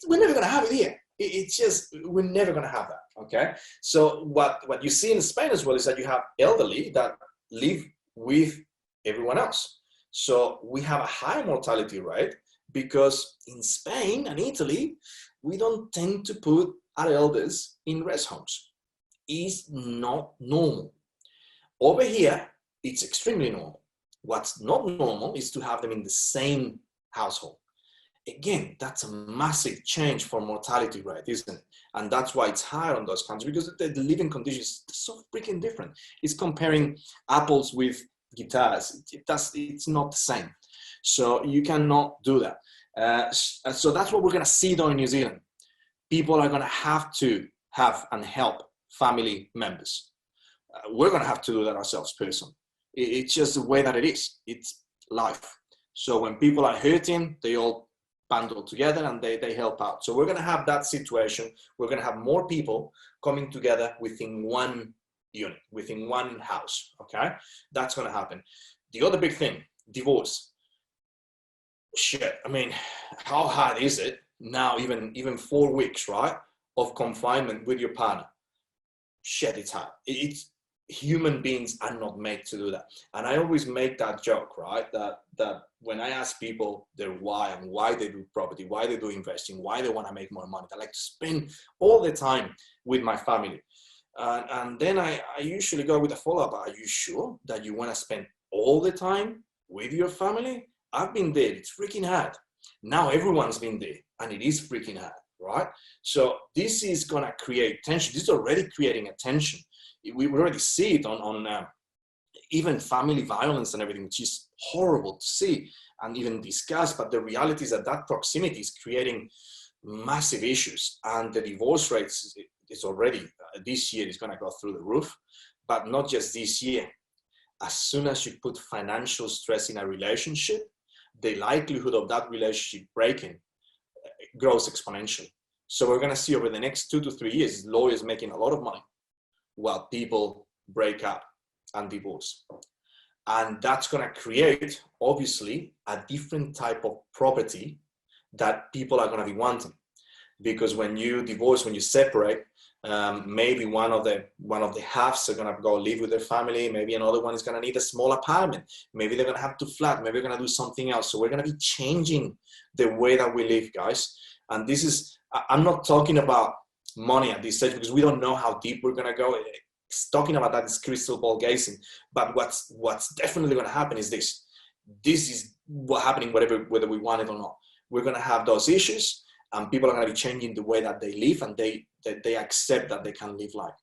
We're never going to have it here. It's just, we're never going to have that, okay? So what you see in Spain as well is that you have elderly that live with everyone else. So we have a high mortality rate because in Spain and Italy, we don't tend to put our elders in rest homes. It's not normal. Over here, it's extremely normal. What's not normal is to have them in the same household. Again, that's a massive change for mortality rate, isn't it? And that's why it's higher on those countries, because the living conditions are so freaking different. It's comparing apples with guitars. It's not the same. So you cannot do that. So that's what we're going to see though in New Zealand. People are going to have to have and help family members. We're going to have to do that ourselves personally. It's just the way that it is. It's life. So when people are hurting, they all bundle together and they help out. So we're going to have that situation. We're going to have more people coming together within one unit, within one house. Okay, that's going to happen. The other big thing, divorce. Shit, I mean, how hard is it now? Even 4 weeks, right, of confinement with your partner. Shit, it's hard. It's human beings are not made to do that. And I always make that joke, right? That when I ask people their why and why they do property, why they do investing, why they want to make more money, I like to spend all the time with my family. And then I usually go with a follow-up. Are you sure that you want to spend all the time with your family? I've been there. It's freaking hard. Now everyone's been there and it is freaking hard, right? So this is going to create tension. This is already creating a tension. We already see it on even family violence and everything, which is horrible to see and even discuss. But the reality is that proximity is creating massive issues. And the divorce rates is already, this year is going to go through the roof. But not just this year. As soon as you put financial stress in a relationship, the likelihood of that relationship breaking grows exponentially. So we're going to see over the next 2 to 3 years, lawyers making a lot of money while people break up and divorce. And that's going to create, obviously, a different type of property that people are going to be wanting. Because when you divorce, when you separate, maybe one of the halves are going to go live with their family. Maybe another one is going to need a small apartment. Maybe they're going to have to flat. Maybe they're going to do something else. So we're going to be changing the way that we live, guys. And this is, I'm not talking about money at this stage because we don't know how deep we're going to go. It's talking about that is crystal ball gazing. But what's definitely going to happen is this. This is what's happening whether we want it or not. We're going to have those issues. And people are going to be changing the way that they live, and they accept that they can live like.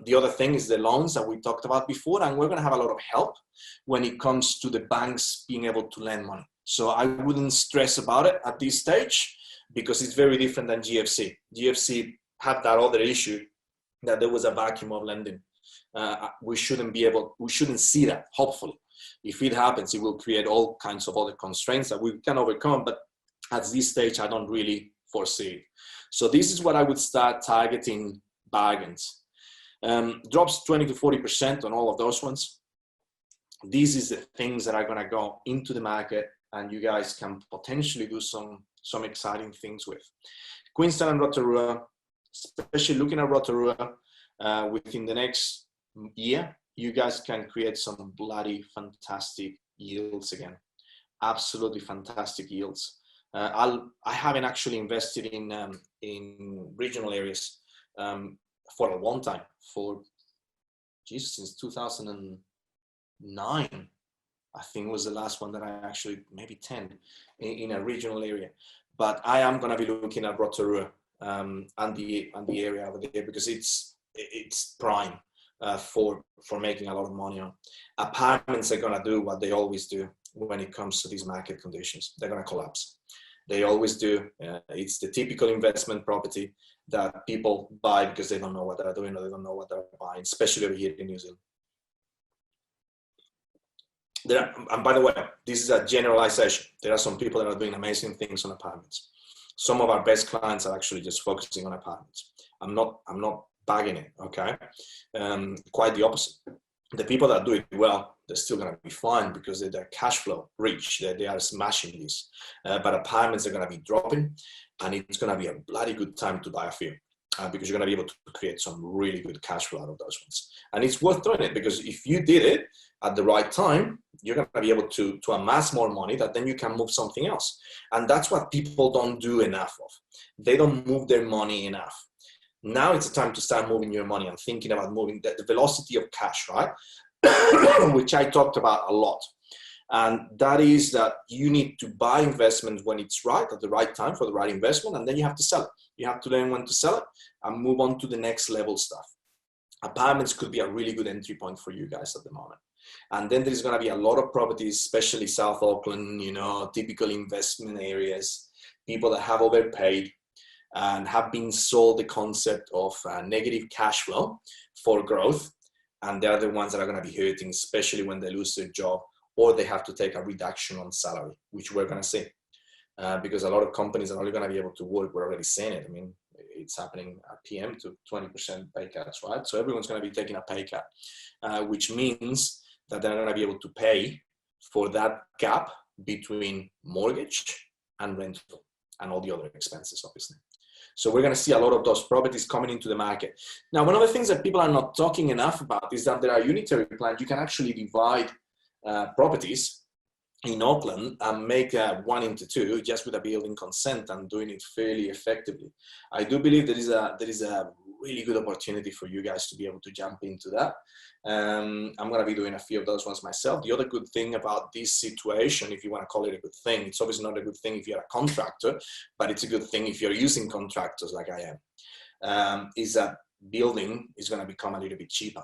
The other thing is the loans that we talked about before, and we're going to have a lot of help when it comes to the banks being able to lend money. So I wouldn't stress about it at this stage because it's very different than GFC. GFC had that other issue that there was a vacuum of lending. We shouldn't see that, hopefully. If it happens, it will create all kinds of other constraints that we can overcome, but at this stage, I don't really foresee it. So this is what I would start targeting bargains. Drops 20 to 40% on all of those ones. These is the things that are going to go into the market and you guys can potentially do some exciting things with. Queenstown and Rotorua, especially looking at Rotorua, within the next year, you guys can create some bloody fantastic yields again. Absolutely fantastic yields. I haven't actually invested in regional areas for a long time, since 2009. I think was the last one that I actually, maybe 10, in a regional area. But I am going to be looking at Rotorua and the area over there because it's prime for making a lot of money on. Apartments are going to do what they always do when it comes to these market conditions. They're going to collapse. They always do. It's the typical investment property that people buy because they don't know what they're doing or they don't know what they're buying, especially over here in New Zealand. And by the way, this is a generalization. There are some people that are doing amazing things on apartments. Some of our best clients are actually just focusing on apartments. I'm not bagging it, okay? Quite the opposite. The people that do it well, they're still going to be fine because they're cash flow rich. They are smashing this. But apartments are going to be dropping, and it's going to be a bloody good time to buy a few because you're going to be able to create some really good cash flow out of those ones. And it's worth doing it because if you did it at the right time, you're going to be able to amass more money that then you can move something else. And that's what people don't do enough of. They don't move their money enough. Now it's a time to start moving your money and thinking about moving the velocity of cash, right? Which I talked about a lot. And that is that you need to buy investments when it's right, at the right time for the right investment, and then you have to sell it. You have to learn when to sell it and move on to the next level stuff. Apartments could be a really good entry point for you guys at the moment. And then there's going to be a lot of properties, especially South Auckland, typical investment areas, people that have overpaid and have been sold the concept of negative cash flow for growth. And they're the ones that are going to be hurting, especially when they lose their job or they have to take a reduction on salary, which we're going to see. Because a lot of companies are only going to be able to work. We're already seeing it. I mean, it's happening at PM to 20% pay cuts, right? So everyone's going to be taking a pay cut, which means that they're going to be able to pay for that gap between mortgage and rental and all the other expenses, obviously. So we're going to see a lot of those properties coming into the market. Now, one of the things that people are not talking enough about is that there are unitary plans. You can actually divide properties in Auckland and make one into two just with a building consent and doing it fairly effectively. I do believe there is a really good opportunity for you guys to be able to jump into that. I'm going to be doing a few of those ones myself. The other good thing about this situation, if you want to call it a good thing, it's obviously not a good thing if you're a contractor, but it's a good thing if you're using contractors like I am, is that building is going to become a little bit cheaper.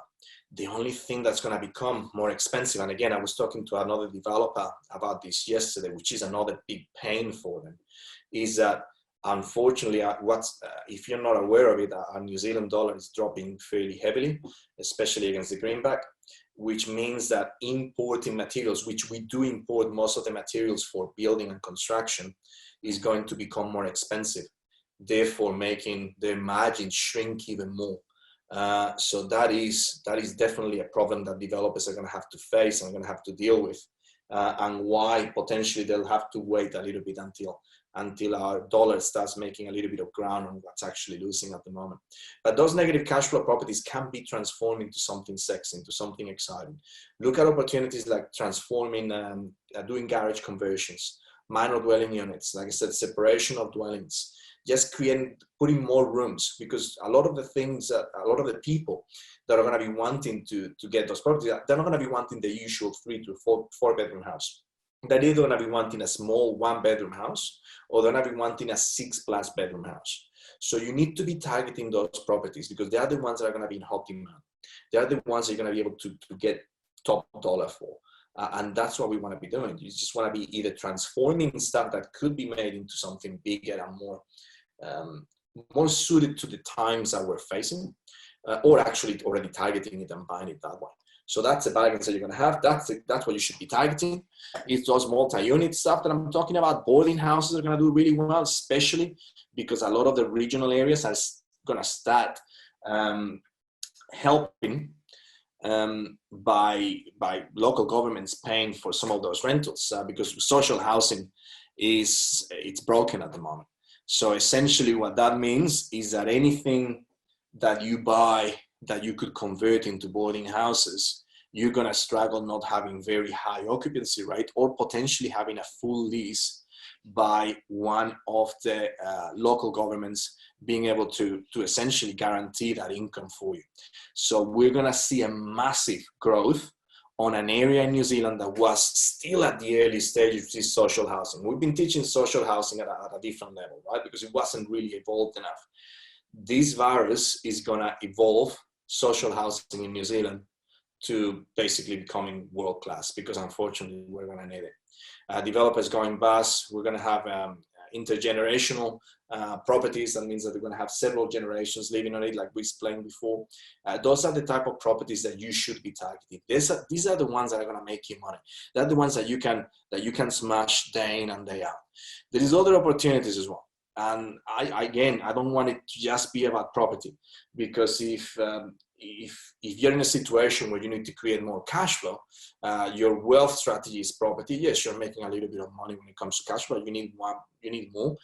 The only thing that's going to become more expensive, and again, I was talking to another developer about this yesterday, which is another big pain for them, is that unfortunately, if you're not aware of it, our New Zealand dollar is dropping fairly heavily, especially against the greenback, which means that importing materials, which we do import most of the materials for building and construction, is going to become more expensive, therefore making their margins shrink even more. So that is definitely a problem that developers are going to have to face and going to have to deal with, and why potentially they'll have to wait a little bit until our dollar starts making a little bit of ground on what's actually losing at the moment. But those negative cash flow properties can be transformed into something sexy, into something exciting. Look at opportunities like transforming, doing garage conversions, minor dwelling units, like I said, separation of dwellings, just putting more rooms, because a lot of the people that are going to be wanting to get those properties, they're not going to be wanting the usual 3 to 4 bedroom house. They're either going to be wanting a small 1 bedroom house, or they're going to be wanting a 6+ bedroom house. So you need to be targeting those properties, because they are the ones that are going to be in hot demand. They are the ones you're going to be able to get top dollar for. And that's what we want to be doing. You just want to be either transforming stuff that could be made into something bigger and more suited to the times that we're facing, or actually already targeting it and buying it that way. So that's the balance that you're going to have. That's what you should be targeting. It's those multi-unit stuff that I'm talking about. Boarding houses are going to do really well, especially because a lot of the regional areas are going to start helping by local governments paying for some of those rentals, because social housing it's broken at the moment. So essentially what that means is that anything that you buy that you could convert into boarding houses, you're going to struggle not having very high occupancy rate, or potentially having a full lease by one of the local governments being able to essentially guarantee that income for you. So we're going to see a massive growth on an area in New Zealand that was still at the early stage, which is social housing. We've been teaching social housing at a different level, right? Because it wasn't really evolved enough. This virus is going to evolve social housing in New Zealand to basically becoming world-class, because unfortunately we're going to need it. Developers going bust. We're going to have intergenerational properties. That means that they're going to have several generations living on it, like we explained before. Those are the type of properties that you should be targeting. These are the ones that are going to make you money. They're the ones that you can smash day in and day out. There is other opportunities as well. And I don't want it to just be about property, because if you're in a situation where you need to create more cash flow, your wealth strategy is property. Yes, you're making a little bit of money when it comes to cash flow. You need more.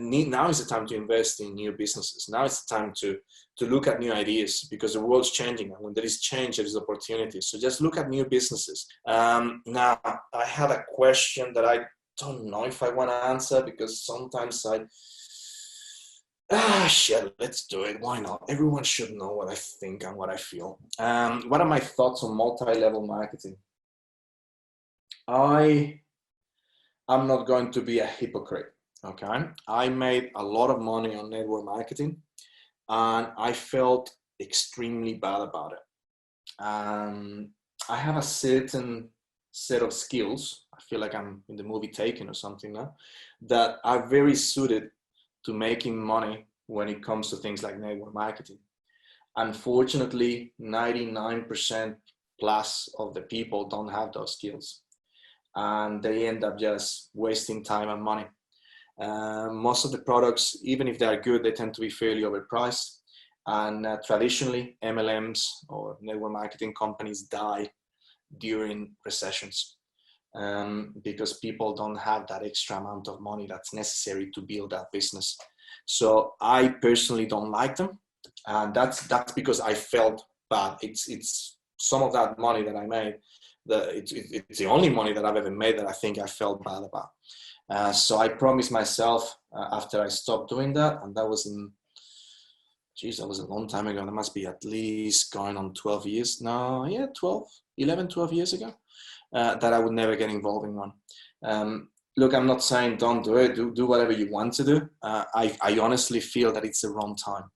Now is the time to invest in new businesses. Now is the time to look at new ideas, because the world's changing, and when there is change, there is opportunity. So just look at new businesses. Now, I had a question that I don't know if I want to answer, because sometimes shit, let's do it. Why not? Everyone should know what I think and what I feel. What are my thoughts on multi-level marketing? I'm not going to be a hypocrite, okay? I made a lot of money on network marketing, and I felt extremely bad about it. I have a certain set of skills. I feel like I'm in the movie Taken or something now, that are very suited to making money when it comes to things like network marketing. Unfortunately, 99% plus of the people don't have those skills, and they end up just wasting time and money. Most of the products, even if they're good, they tend to be fairly overpriced. And traditionally, MLMs or network marketing companies die during recessions, because people don't have that extra amount of money that's necessary to build that business. So I personally don't like them, and that's because I felt bad. It's some of that money that I made. It's the only money that I've ever made that I think I felt bad about. So I promised myself after I stopped doing that, and that was that was a long time ago. That must be at least going on 12 years now. Yeah, 12 years ago, that I would never get involved in one. Look, I'm not saying don't do it. Do whatever you want to do. I honestly feel that it's the wrong time,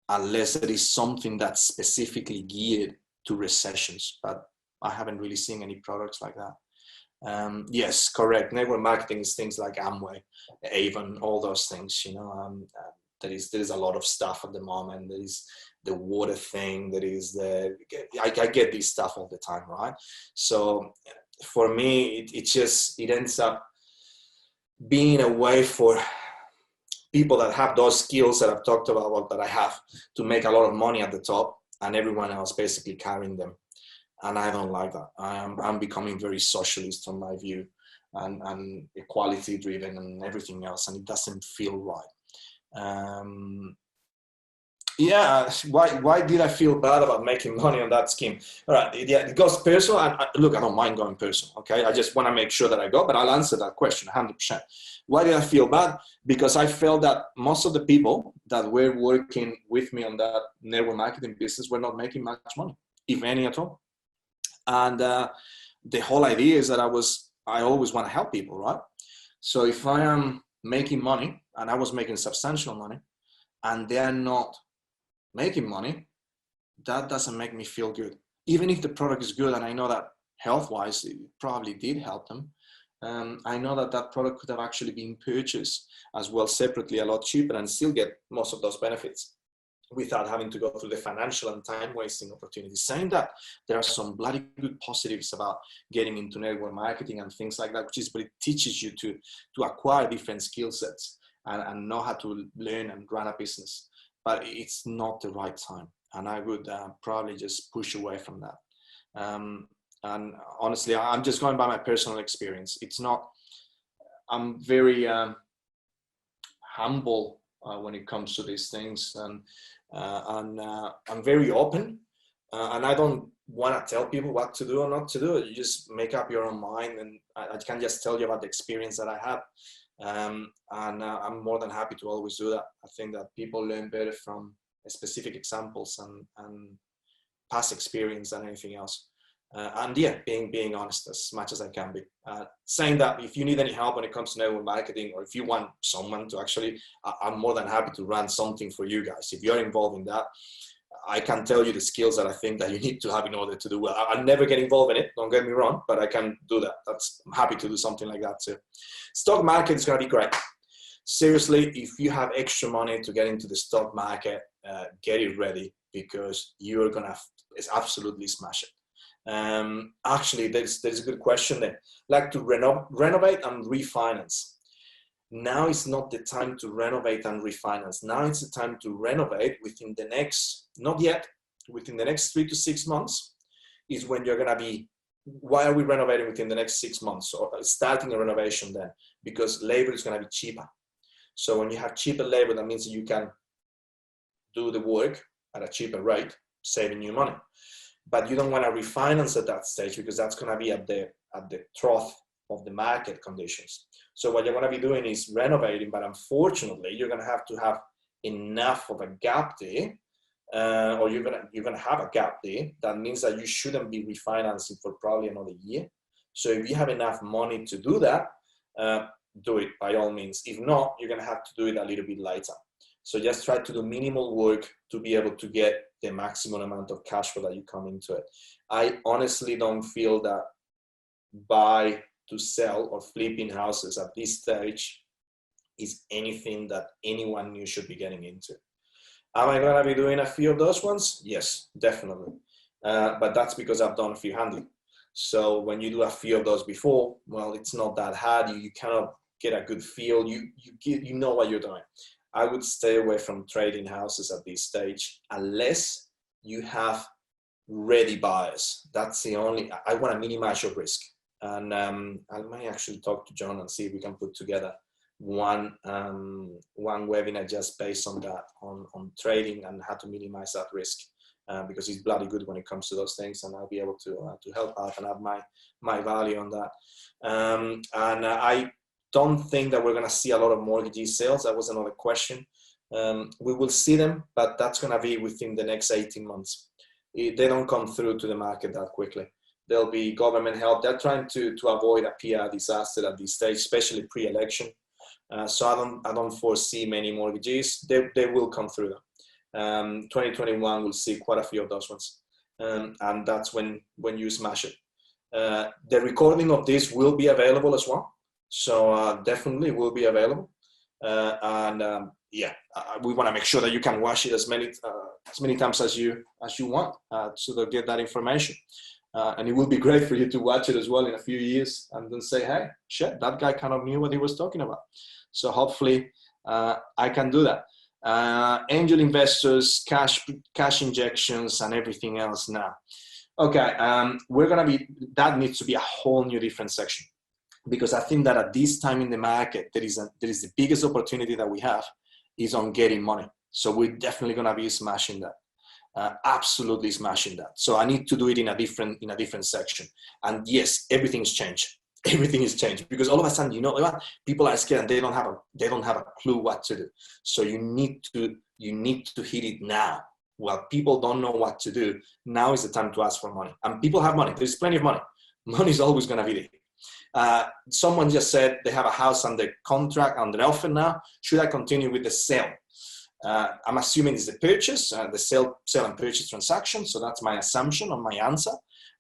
unless it is something that's specifically geared to recessions. But I haven't really seen any products like that. Yes, correct. Network marketing is things like Amway, Avon, all those things. There is a lot of stuff at the moment. There is the water thing. I get this stuff all the time, right? So for me, it ends up being a way for people that have those skills that I've talked about, that I have, to make a lot of money at the top, and everyone else basically carrying them. And I don't like that. I'm becoming very socialist from my view, and equality driven and everything else, and it doesn't feel right. Yeah, why did I feel bad about making money on that scheme? All right, yeah, it goes personal, and look, I don't mind going personal, okay? I just want to make sure that I go, but I'll answer that question 100%. Why did I feel bad? Because I felt that most of the people that were working with me on that network marketing business were not making much money, if any at all. And the whole idea is that I always want to help people, right? So if I am making money, and I was making substantial money, and they're not making money, that doesn't make me feel good. Even if the product is good, and I know that health-wise it probably did help them, I know that that product could have actually been purchased as well separately a lot cheaper and still get most of those benefits without having to go through the financial and time wasting opportunities. Saying that, there are some bloody good positives about getting into network marketing and things like that, which is what it teaches you to acquire different skill sets and know how to learn and run a business. But it's not the right time, and I would probably just push away from that. And honestly, I'm just going by my personal experience. It's not, I'm very humble when it comes to these things, and I'm very open, and I don't want to tell people what to do or not to do. You just make up your own mind, and I can just tell you about the experience that I had. And I'm more than happy to always do that. I think that people learn better from specific examples and past experience than anything else. And yeah, being honest as much as I can be. Saying that, if you need any help when it comes to network marketing, or if you want someone to actually, I'm more than happy to run something for you guys. If you're involved in that, I can tell you the skills that I think that you need to have in order to do well. I'll never get involved in it, don't get me wrong, but I can do that. I'm happy to do something like that too. Stock market is going to be great. Seriously, if you have extra money to get into the stock market, get it ready, because you're going to absolutely smash it. Actually, there's a good question there. Like to renovate and refinance. Now is not the time to renovate and refinance. Now it's the time to renovate within the next, not yet, within the next 3 to 6 months is when you're going to be, why are we renovating within the next 6 months or starting a renovation then? Because labor is going to be cheaper. So when you have cheaper labor, that means that you can do the work at a cheaper rate, saving you money. But you don't want to refinance at that stage, because that's going to be at the trough of the market conditions. So what you're going to be doing is renovating, but unfortunately, you're going to have enough of a gap there, or you're going to have a gap there. That means that you shouldn't be refinancing for probably another year. So if you have enough money to do that, do it by all means. If not, you're going to have to do it a little bit later. So just try to do minimal work to be able to get the maximum amount of cash flow that you come into it. I honestly don't feel that buy to sell or flipping houses at this stage is anything that anyone new should be getting into. Am I going to be doing a few of those ones? Yes, definitely. But that's because I've done a few handy. So when you do a few of those before, well, it's not that hard. You kind of get a good feel. You know what you're doing. I would stay away from trading houses at this stage unless you have ready buyers. That's the only, I want to minimize your risk. And I might actually talk to John and see if we can put together one webinar just based on that, on trading and how to minimize that risk, because he's bloody good when it comes to those things, and I'll be able to help out and have my value on that. I don't think that we're going to see a lot of mortgage sales. That was another question. We will see them, but that's going to be within the next 18 months. They don't come through to the market that quickly. There'll be government help. They're trying to avoid a PR disaster at this stage, especially pre-election. So I don't foresee many mortgages. They will come through them. 2021, we'll see quite a few of those ones. And that's when you smash it. The recording of this will be available as well. So definitely will be available. Yeah, we want to make sure that you can watch it as many times as you want, so they'll get that information. And it will be great for you to watch it as well in a few years and then say, hey, shit, that guy kind of knew what he was talking about. So hopefully I can do that. Angel investors, cash injections, and everything else now. Okay, that needs to be a whole new different section, because I think that at this time in the market, there is the biggest opportunity that we have is on getting money. So we're definitely going to be smashing that. Absolutely smashing that. So I need to do it in a different section. And yes, everything's changed. Everything is changed, because all of a sudden, you know what, people are scared and they don't have a clue what to do. So you need to hit it now. While people don't know what to do, now is the time to ask for money. And people have money. There's plenty of money. Money is always going to be there. Someone just said they have a house under contract, under offer now. Should I continue with the sale? I'm assuming it's the purchase, the sale and purchase transaction. So that's my assumption on my answer.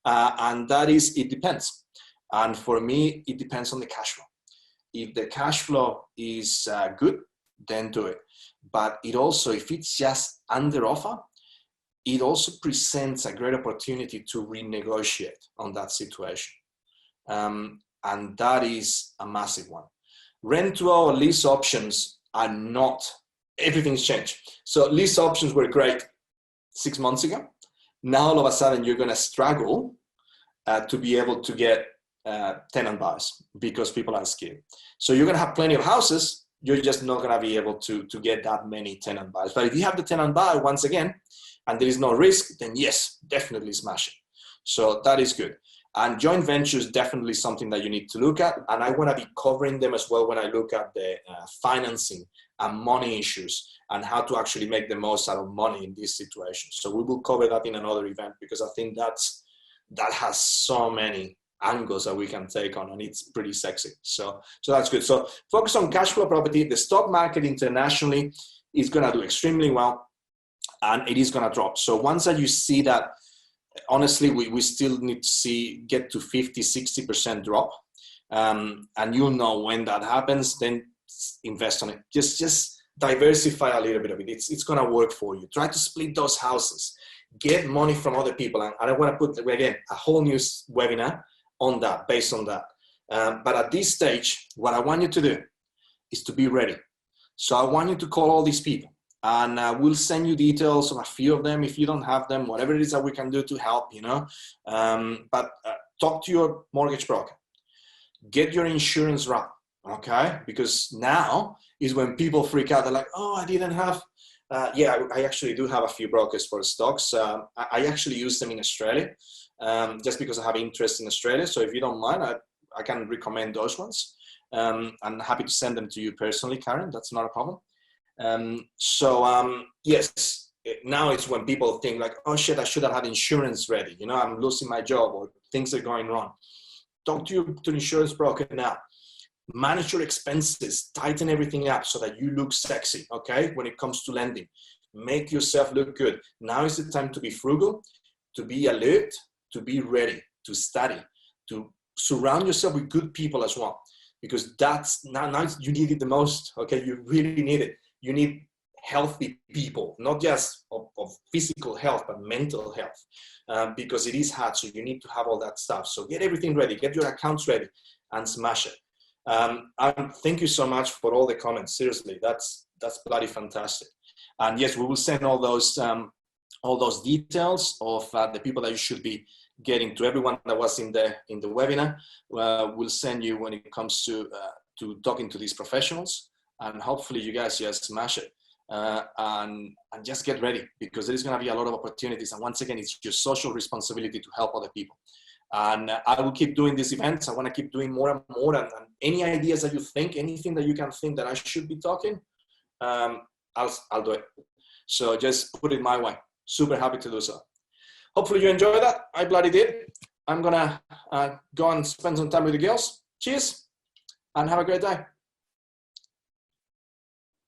And that is, it depends. And for me, it depends on the cash flow. If the cash flow is good, then do it. But it also, if it's just under offer, it also presents a great opportunity to renegotiate on that situation. And that is a massive one. Rent to own lease options are not, everything's changed. So lease options were great 6 months ago. Now all of a sudden you're going to struggle to be able to get tenant buyers, because people are scared. So you're going to have plenty of houses. You're just not going to be able to get that many tenant buyers. But if you have the tenant buyer, once again, and there is no risk, then yes, definitely smash it. So that is good. And joint ventures, definitely something that you need to look at. And I want to be covering them as well when I look at the financing and money issues and how to actually make the most out of money in this situation. So we will cover that in another event, because I think that has so many angles that we can take on, and it's pretty sexy. So that's good. So focus on cash flow property. The stock market internationally is going to do extremely well, and it is going to drop. So once that you see that, honestly, we still need to get to 50-60% drop, and you'll know when that happens. Then invest on it. Just diversify a little bit of it. It's going to work for you. Try to split those houses. Get money from other people. And I want to put, again, a whole new webinar on that, based on that. But at this stage, what I want you to do is to be ready. So I want you to call all these people, and we'll send you details on a few of them if you don't have them, whatever it is that we can do to help, you know. But talk to your mortgage broker. Get your insurance run, okay? Because now is when people freak out. They're like, oh, I didn't have, I actually do have a few brokers for stocks. I actually use them in Australia. Just because I have interest in Australia. So if you don't mind, I can recommend those ones. I'm happy to send them to you personally, Karen. That's not a problem. Yes, now it's when people think like, oh shit, I should have had insurance ready. You know, I'm losing my job or things are going wrong. Talk to your insurance broker now. Manage your expenses, tighten everything up so that you look sexy, okay? When it comes to lending, make yourself look good. Now is the time to be frugal, to be alert, to be ready, to study, to surround yourself with good people as well, because that's now you need it the most. Okay, you really need it. You need healthy people, not just of physical health, but mental health, because it is hard. So you need to have all that stuff. So get everything ready, get your accounts ready, and smash it. Thank you so much for all the comments. Seriously, that's bloody fantastic. And yes, we will send all those details of the people that you should be getting to. Everyone that was in the webinar, we'll send you when it comes to talking to these professionals, and hopefully you guys just smash it and just get ready, because there is going to be a lot of opportunities. And once again, it's your social responsibility to help other people. And I will keep doing these events. I want to keep doing more and more. And any ideas that you think, anything that you can think that I should be talking, I'll do it. So just put it my way. Super happy to do so. Hopefully you enjoyed that. I bloody did. I'm going to go and spend some time with the girls. Cheers and have a great day.